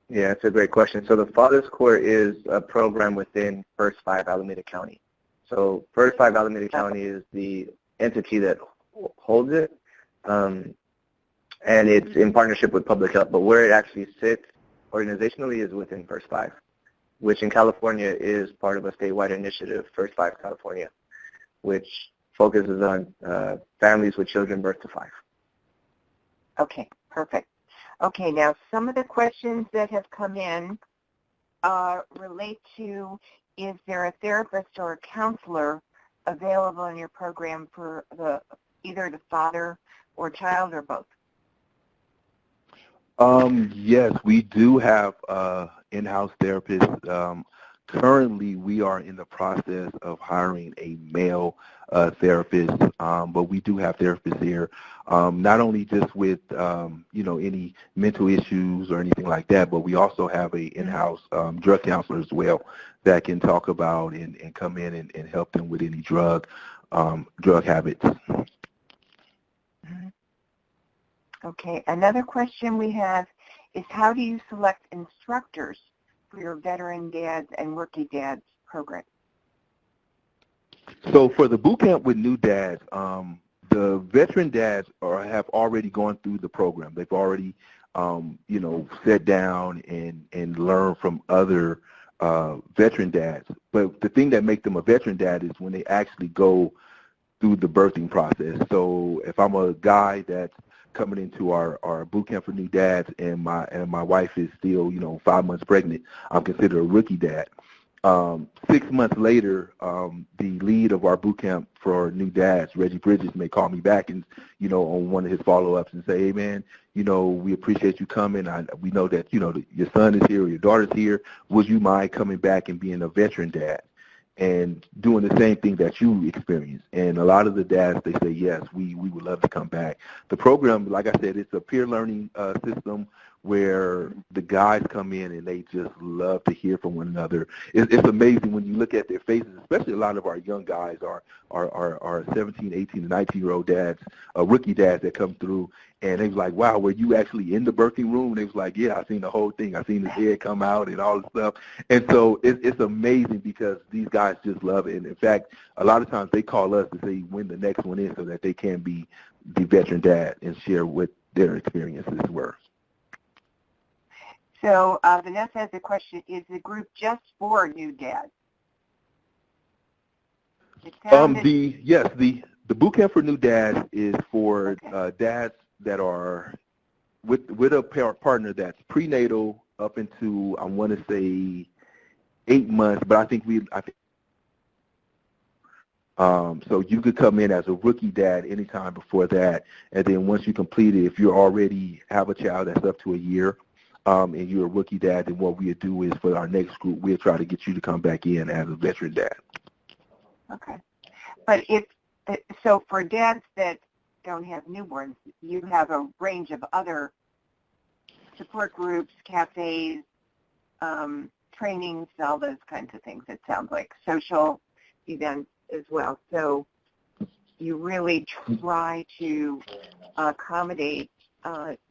Yeah, it's a great question. So the Father's Corps is a program within First 5 Alameda County. So First 5 Alameda County is the entity that holds it, and it's in partnership with Public Health. But where it actually sits organizationally is within First 5, which in California is part of a statewide initiative, First 5 California, which focuses on families with children birth to 5. Okay, perfect. Okay, now some of the questions that have come in relate to, is there a therapist or a counselor available in your program for either the father or child or both? Yes, we do have in-house therapists. Currently, we are in the process of hiring a male therapist, but we do have therapists here, not only just with, any mental issues or anything like that, but we also have a in-house drug counselor as well that can talk about and come in and help them with any drug habits. Okay, another question we have is, how do you select instructors for your veteran dads and rookie dads program? So for the boot camp with new dads, the veteran dads have already gone through the program. They've already, sat down and learned from other veteran dads. But the thing that makes them a veteran dad is when they actually go through the birthing process. So if I'm a guy that's coming into our boot camp for new dads, and my wife is still 5 months pregnant, I'm considered a rookie dad. 6 months later, the lead of our boot camp for new dads, Reggie Bridges, may call me back and on one of his follow-ups and say, hey man, we appreciate you coming. We know that your son is here or your daughter's here. Would you mind coming back and being a veteran dad and doing the same thing that you experienced? And a lot of the dads, they say, yes, we would love to come back. The program, like I said, it's a peer learning system where the guys come in and they just love to hear from one another. It's amazing when you look at their faces, especially a lot of our young guys, our 17, 18, and 19-year-old dads, rookie dads that come through, and they was like, wow, were you actually in the birthing room? And they was like, yeah, I seen the whole thing. I seen his head come out and all this stuff. And so it's amazing because these guys just love it. And in fact, a lot of times they call us to say when the next one is so that they can be the veteran dad and share what their experiences were. So Vanessa has a question, is the group just for new dads? The boot camp for new dads is for dads that are with a partner that's prenatal up into, I want to say, 8 months, but I think so you could come in as a rookie dad anytime before that, and then once you complete it, if you already have a child that's up to a year, and you're a rookie dad, then what we'll do is for our next group, we'll try to get you to come back in as a veteran dad. Okay. But so for dads that don't have newborns, you have a range of other support groups, cafes, trainings, all those kinds of things, it sounds like, social events as well. So you really try to accommodate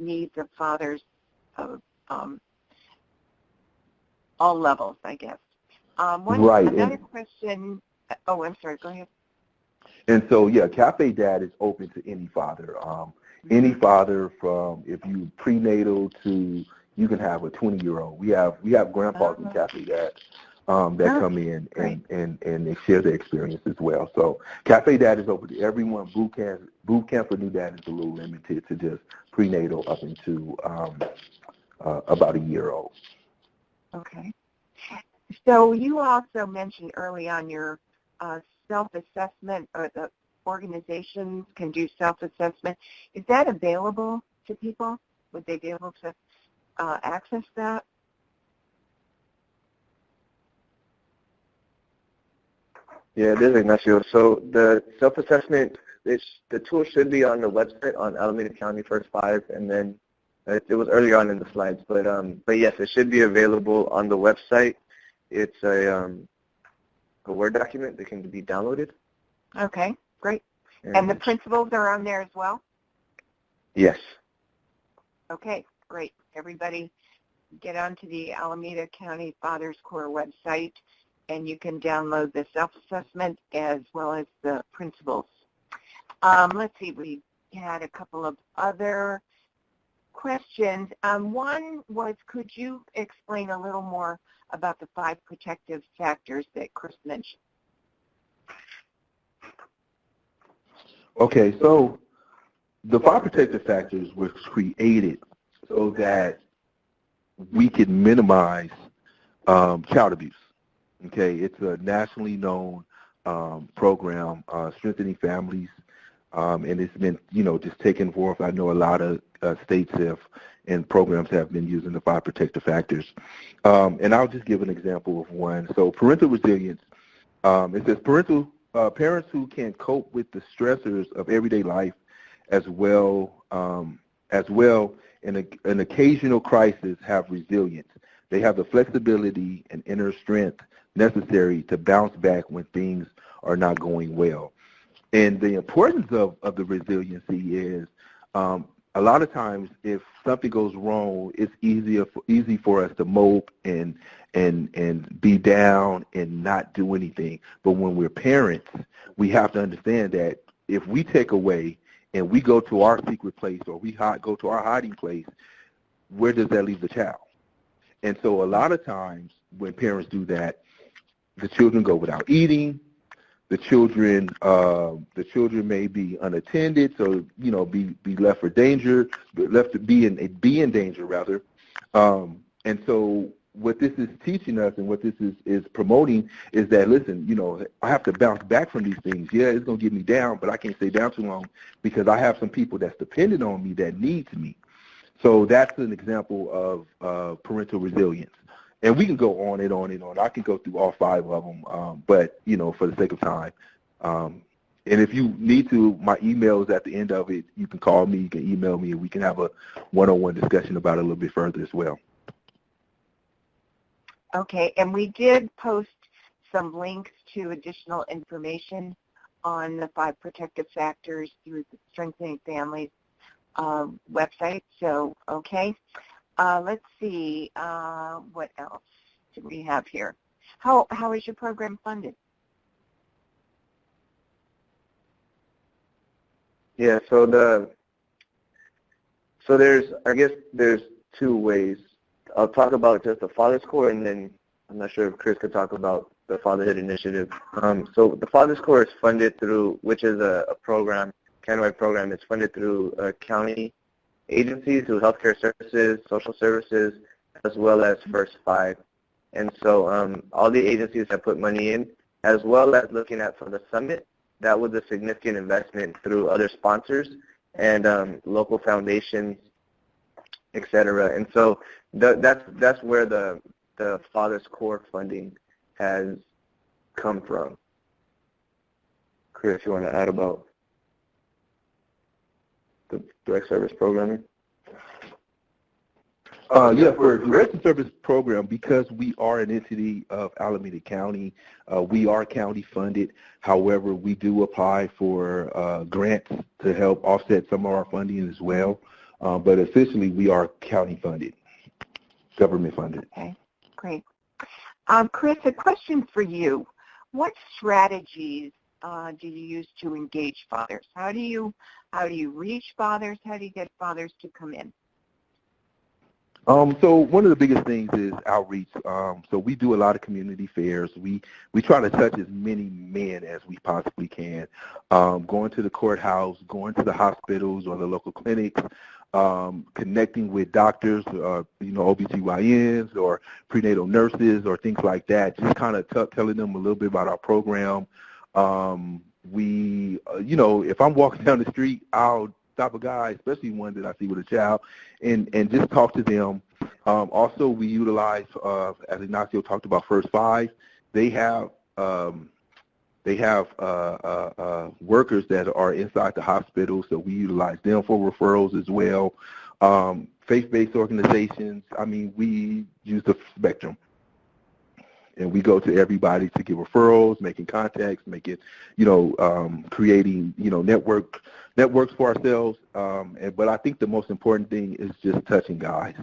needs of fathers of all levels, I guess. Another question. Oh, I'm sorry. Go ahead. And so, yeah, Cafe Dad is open to any father. Any father from, if you prenatal to, you can have a 20-year-old. We have grandpas in Cafe Dad. that come in and they share their experience as well. So Cafe Dad is open to everyone. Boot camp for new dad is a little limited to just prenatal up into about a year old. Okay. So you also mentioned early on your self-assessment, or the organizations can do self-assessment. Is that available to people? Would they be able to access that? Yeah, it is, Ignacio. So the self-assessment, the tool should be on the website on Alameda County First 5, and then it was earlier on in the slides, but yes, it should be available on the website. It's a Word document that can be downloaded. Okay, great. And the principles are on there as well? Yes. Okay, great. Everybody get onto the Alameda County Fathers Corps website, and you can download the self-assessment as well as the principles. Let's see, we had a couple of other questions. One was, could you explain a little more about the 5 protective factors that Chris mentioned? Okay, so the 5 protective factors were created so that we could minimize child abuse. Okay, it's a nationally known program, Strengthening Families, and it's been, just taken forth. I know a lot of states have and programs have been using the 5 protective factors. And I'll just give an example of one. So parental resilience, it says parents who can cope with the stressors of everyday life as well, in an occasional crisis have resilience. They have the flexibility and inner strength necessary to bounce back when things are not going well. And the importance of the resiliency is a lot of times if something goes wrong, it's easy for us to mope and be down and not do anything. But when we're parents, we have to understand that if we take away and we go to our secret place or we go to our hiding place, where does that leave the child? And so a lot of times when parents do that, the children go without eating. The children may be unattended, so be left for danger, left to be in danger rather. And so what this is teaching us and what this is promoting is that, listen, I have to bounce back from these things. Yeah, it's gonna get me down, but I can't stay down too long because I have some people that's dependent on me that needs me. So that's an example of parental resilience. And we can go on and on and on. I can go through all 5 of them, but, for the sake of time. And if you need to, my email is at the end of it. You can call me, you can email me, and we can have a one-on-one discussion about it a little bit further as well. Okay, and we did post some links to additional information on the 5 protective factors through the Strengthening Families website. So, okay. Let's see, what else do we have here? How is your program funded? Yeah, so there's 2 ways. I'll talk about just the Father's Corps, and then I'm not sure if Chris could talk about the Fatherhood Initiative. So the Father's Corps is funded through, which is a program, county-wide program. It's funded through county agencies, through healthcare services, social services, as well as First 5. And so all the agencies have put money in, as well as looking at for the summit. That was a significant investment through other sponsors and local foundations, et cetera. And so that's where the Father's Corps funding has come from. Chris, you want to add about the direct service programming? Yeah, for direct service program, because we are an entity of Alameda County, we are county funded. However, we do apply for grants to help offset some of our funding as well. But officially, we are county funded, government funded. Okay, great. Chris, a question for you. What strategies do you use to engage fathers? How do you reach fathers? How do you get fathers to come in? So one of the biggest things is outreach. So we do a lot of community fairs. We try to touch as many men as we possibly can. Going to the courthouse, going to the hospitals or the local clinics, connecting with doctors, OBGYNs or prenatal nurses or things like that. Just kind of telling them a little bit about our program. If I'm walking down the street, I'll stop a guy, especially one that I see with a child, and just talk to them. Also, we utilize, as Ignacio talked about, First Five. They have workers that are inside the hospital, so we utilize them for referrals as well. Faith-based organizations. I mean, we use the spectrum. And we go to everybody to get referrals, making contacts, creating, networks for ourselves. But I think the most important thing is just touching guys.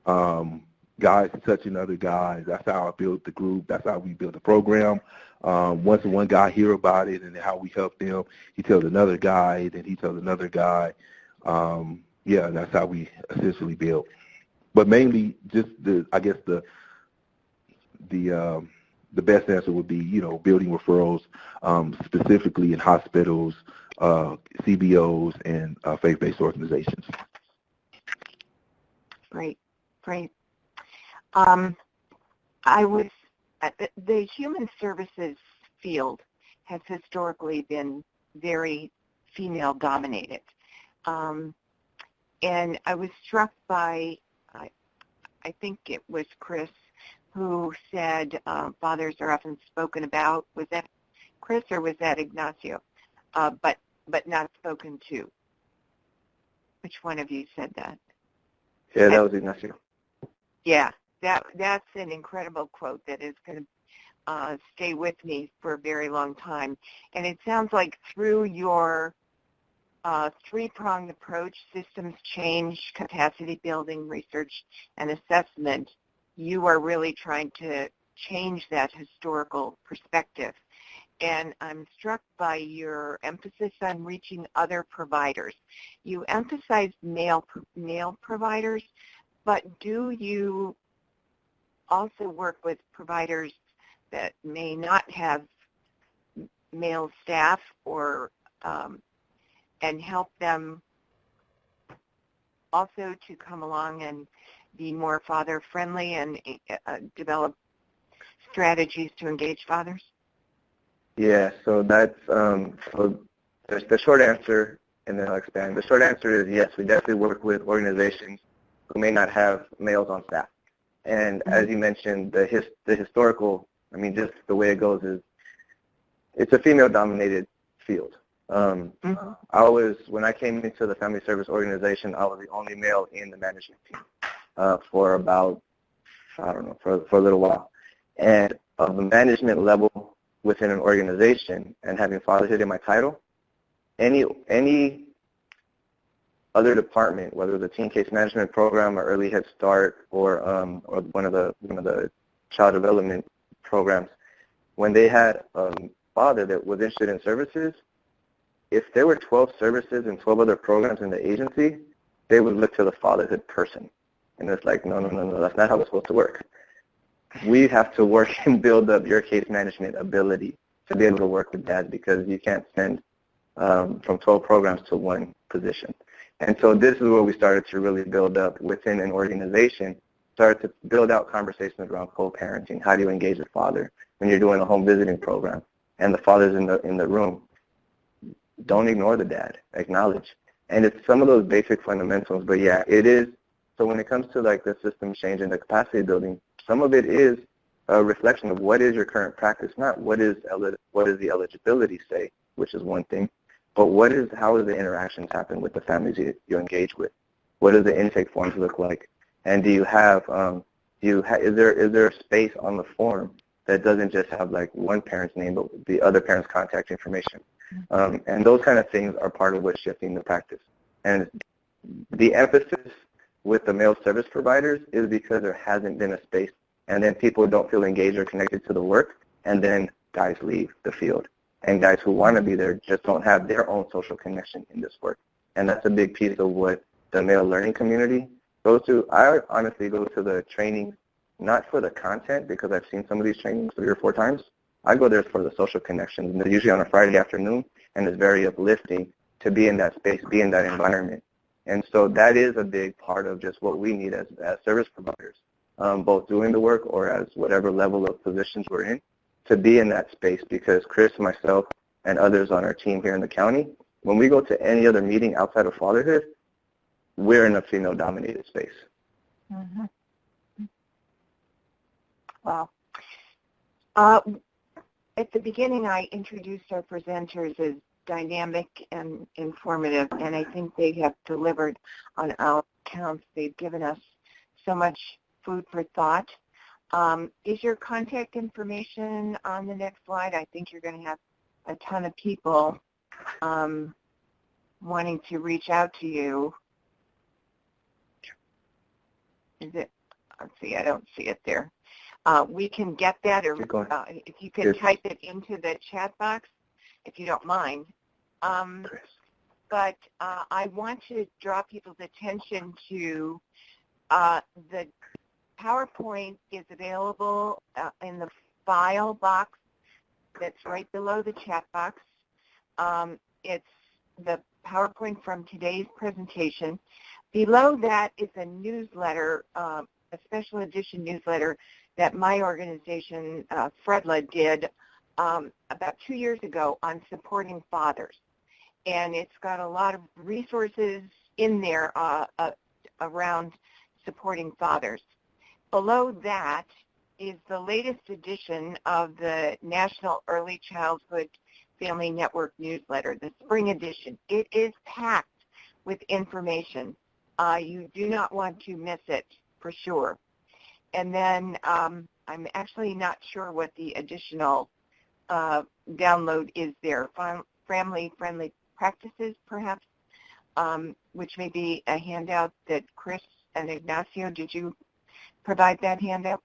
Guys touching other guys. That's how I built the group. That's how we built the program. Once one guy hear about it and how we help them, he tells another guy, then he tells another guy. That's how we essentially build. But mainly just the best answer would be, building referrals, specifically in hospitals, CBOs, and faith-based organizations. Great. The human services field has historically been very female-dominated. And I was struck by, I think it was Chris, who said fathers are often spoken about. Was that Chris or was that Ignacio? But not spoken to. Which one of you said that? Yeah, that was Ignacio. Yeah, that's an incredible quote that is going to stay with me for a very long time. And it sounds like through your three-pronged approach, systems change, capacity building, research, and assessment, you are really trying to change that historical perspective. And I'm struck by your emphasis on reaching other providers. You emphasize male providers, but do you also work with providers that may not have male staff or and help them also to come along and be more father-friendly and develop strategies to engage fathers? Yeah, so that's so there's the short answer, and then I'll expand. The short answer is yes, we definitely work with organizations who may not have males on staff. And as you mentioned, the historical, just the way it goes is it's a female-dominated field. When I came into the family service organization, I was the only male in the management team for about, for a little while. And of the management level within an organization and having fatherhood in my title, any other department, whether the teen case management program or early head start or one of the child development programs, when they had a father that was interested in services, if there were 12 services and 12 other programs in the agency, they would look to the fatherhood person. And it's like, no, that's not how it's supposed to work. We have to work and build up your case management ability to be able to work with dads, because you can't send from 12 programs to one position. And so this is where we started to really build up within an organization, started to build out conversations around co-parenting. How do you engage the father when you're doing a home visiting program and the father's in the room? Don't ignore the dad. Acknowledge. And it's some of those basic fundamentals, but yeah, it is. So when it comes to like the system change and the capacity building, some of it is a reflection of what is your current practice, not what does the eligibility say, which is one thing, but how do the interactions happen with the families you engage with? What do the intake forms look like? And do you have is there a space on the form that doesn't just have like one parent's name, but the other parent's contact information? And those kind of things are part of what's shifting the practice. And the emphasis with the male service providers is because there hasn't been a space, and then people don't feel engaged or connected to the work, and then guys leave the field. And guys who want to be there just don't have their own social connection in this work. And that's a big piece of what the male learning community, I honestly go to the training not for the content, because I've seen some of these trainings 3 or 4 times. I go there for the social connections, and they're usually on a Friday afternoon, and it's very uplifting to be in that space, be in that environment. And so that is a big part of just what we need as service providers, both doing the work or as whatever level of positions we're in, to be in that space, because Chris, myself, and others on our team here in the county, when we go to any other meeting outside of fatherhood, we're in a female-dominated space. Mm-hmm. Wow. At the beginning, I introduced our presenters as dynamic and informative, and I think they have delivered on all counts. They've given us so much food for thought. Is your contact information on the next slide? I think you're going to have a ton of people wanting to reach out to you. Is it? Let's see, I don't see it there. We can get that, or if you could type it into the chat box, if you don't mind. But I want to draw people's attention to the PowerPoint is available in the file box that's right below the chat box. It's the PowerPoint from today's presentation. Below that is a newsletter, a special edition newsletter that my organization, FREDLA, did about 2 years ago on supporting fathers. And it's got a lot of resources in there around supporting fathers. Below that is the latest edition of the National Early Childhood Family Network newsletter, the spring edition. It is packed with information. You do not want to miss it, for sure. And then I'm actually not sure what the additional download is there. Family-friendly practices, perhaps, which may be a handout that Chris and Ignacio, did you provide that handout?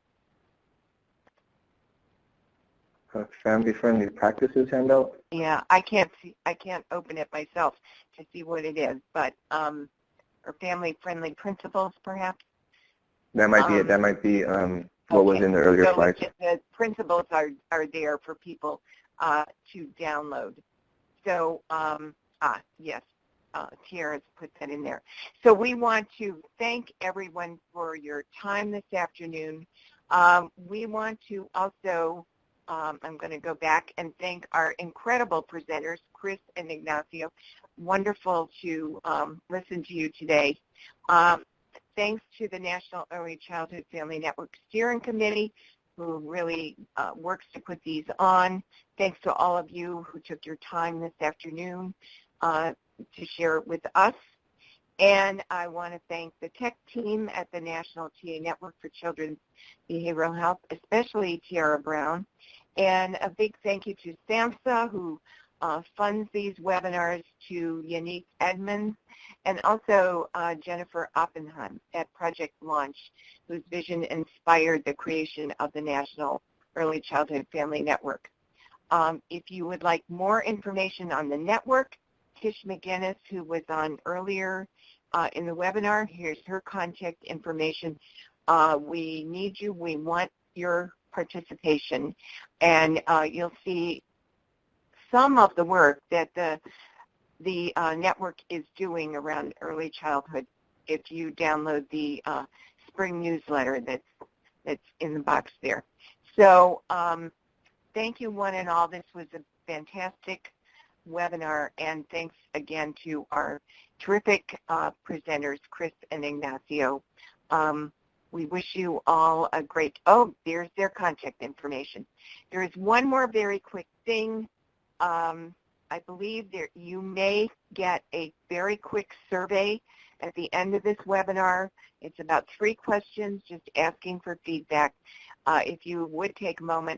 Family-friendly practices handout? Yeah, I can't open it myself to see what it is, but or family-friendly principles, perhaps. That might be it. That might be what was in the earlier slides. The principles are there for people to download. So, yes, Tiara's put that in there. So we want to thank everyone for your time this afternoon. We want to also, I'm going to go back and thank our incredible presenters, Chris and Ignacio. Wonderful to listen to you today. Thanks to the National Early Childhood Family Network Steering Committee, who really works to put these on. Thanks to all of you who took your time this afternoon to share it with us. And I want to thank the tech team at the National TA Network for Children's Behavioral Health, especially Tiara Brown. And a big thank you to SAMHSA, who funds these webinars, to Yannick Edmonds, and also Jennifer Oppenheim at Project Launch, whose vision inspired the creation of the National Early Childhood Family Network. If you would like more information on the network, Tish McGinnis, who was on earlier in the webinar, here's her contact information. We need you. We want your participation. And you'll see some of the work that the network is doing around early childhood if you download the spring newsletter that's in the box there. So thank you one and all. This was a fantastic webinar, and thanks again to our terrific presenters, Chris and Ignacio. We wish you all a great, there's their contact information. There is one more very quick thing. I believe you may get a very quick survey at the end of this webinar. It's about 3 questions, just asking for feedback. If you would take a moment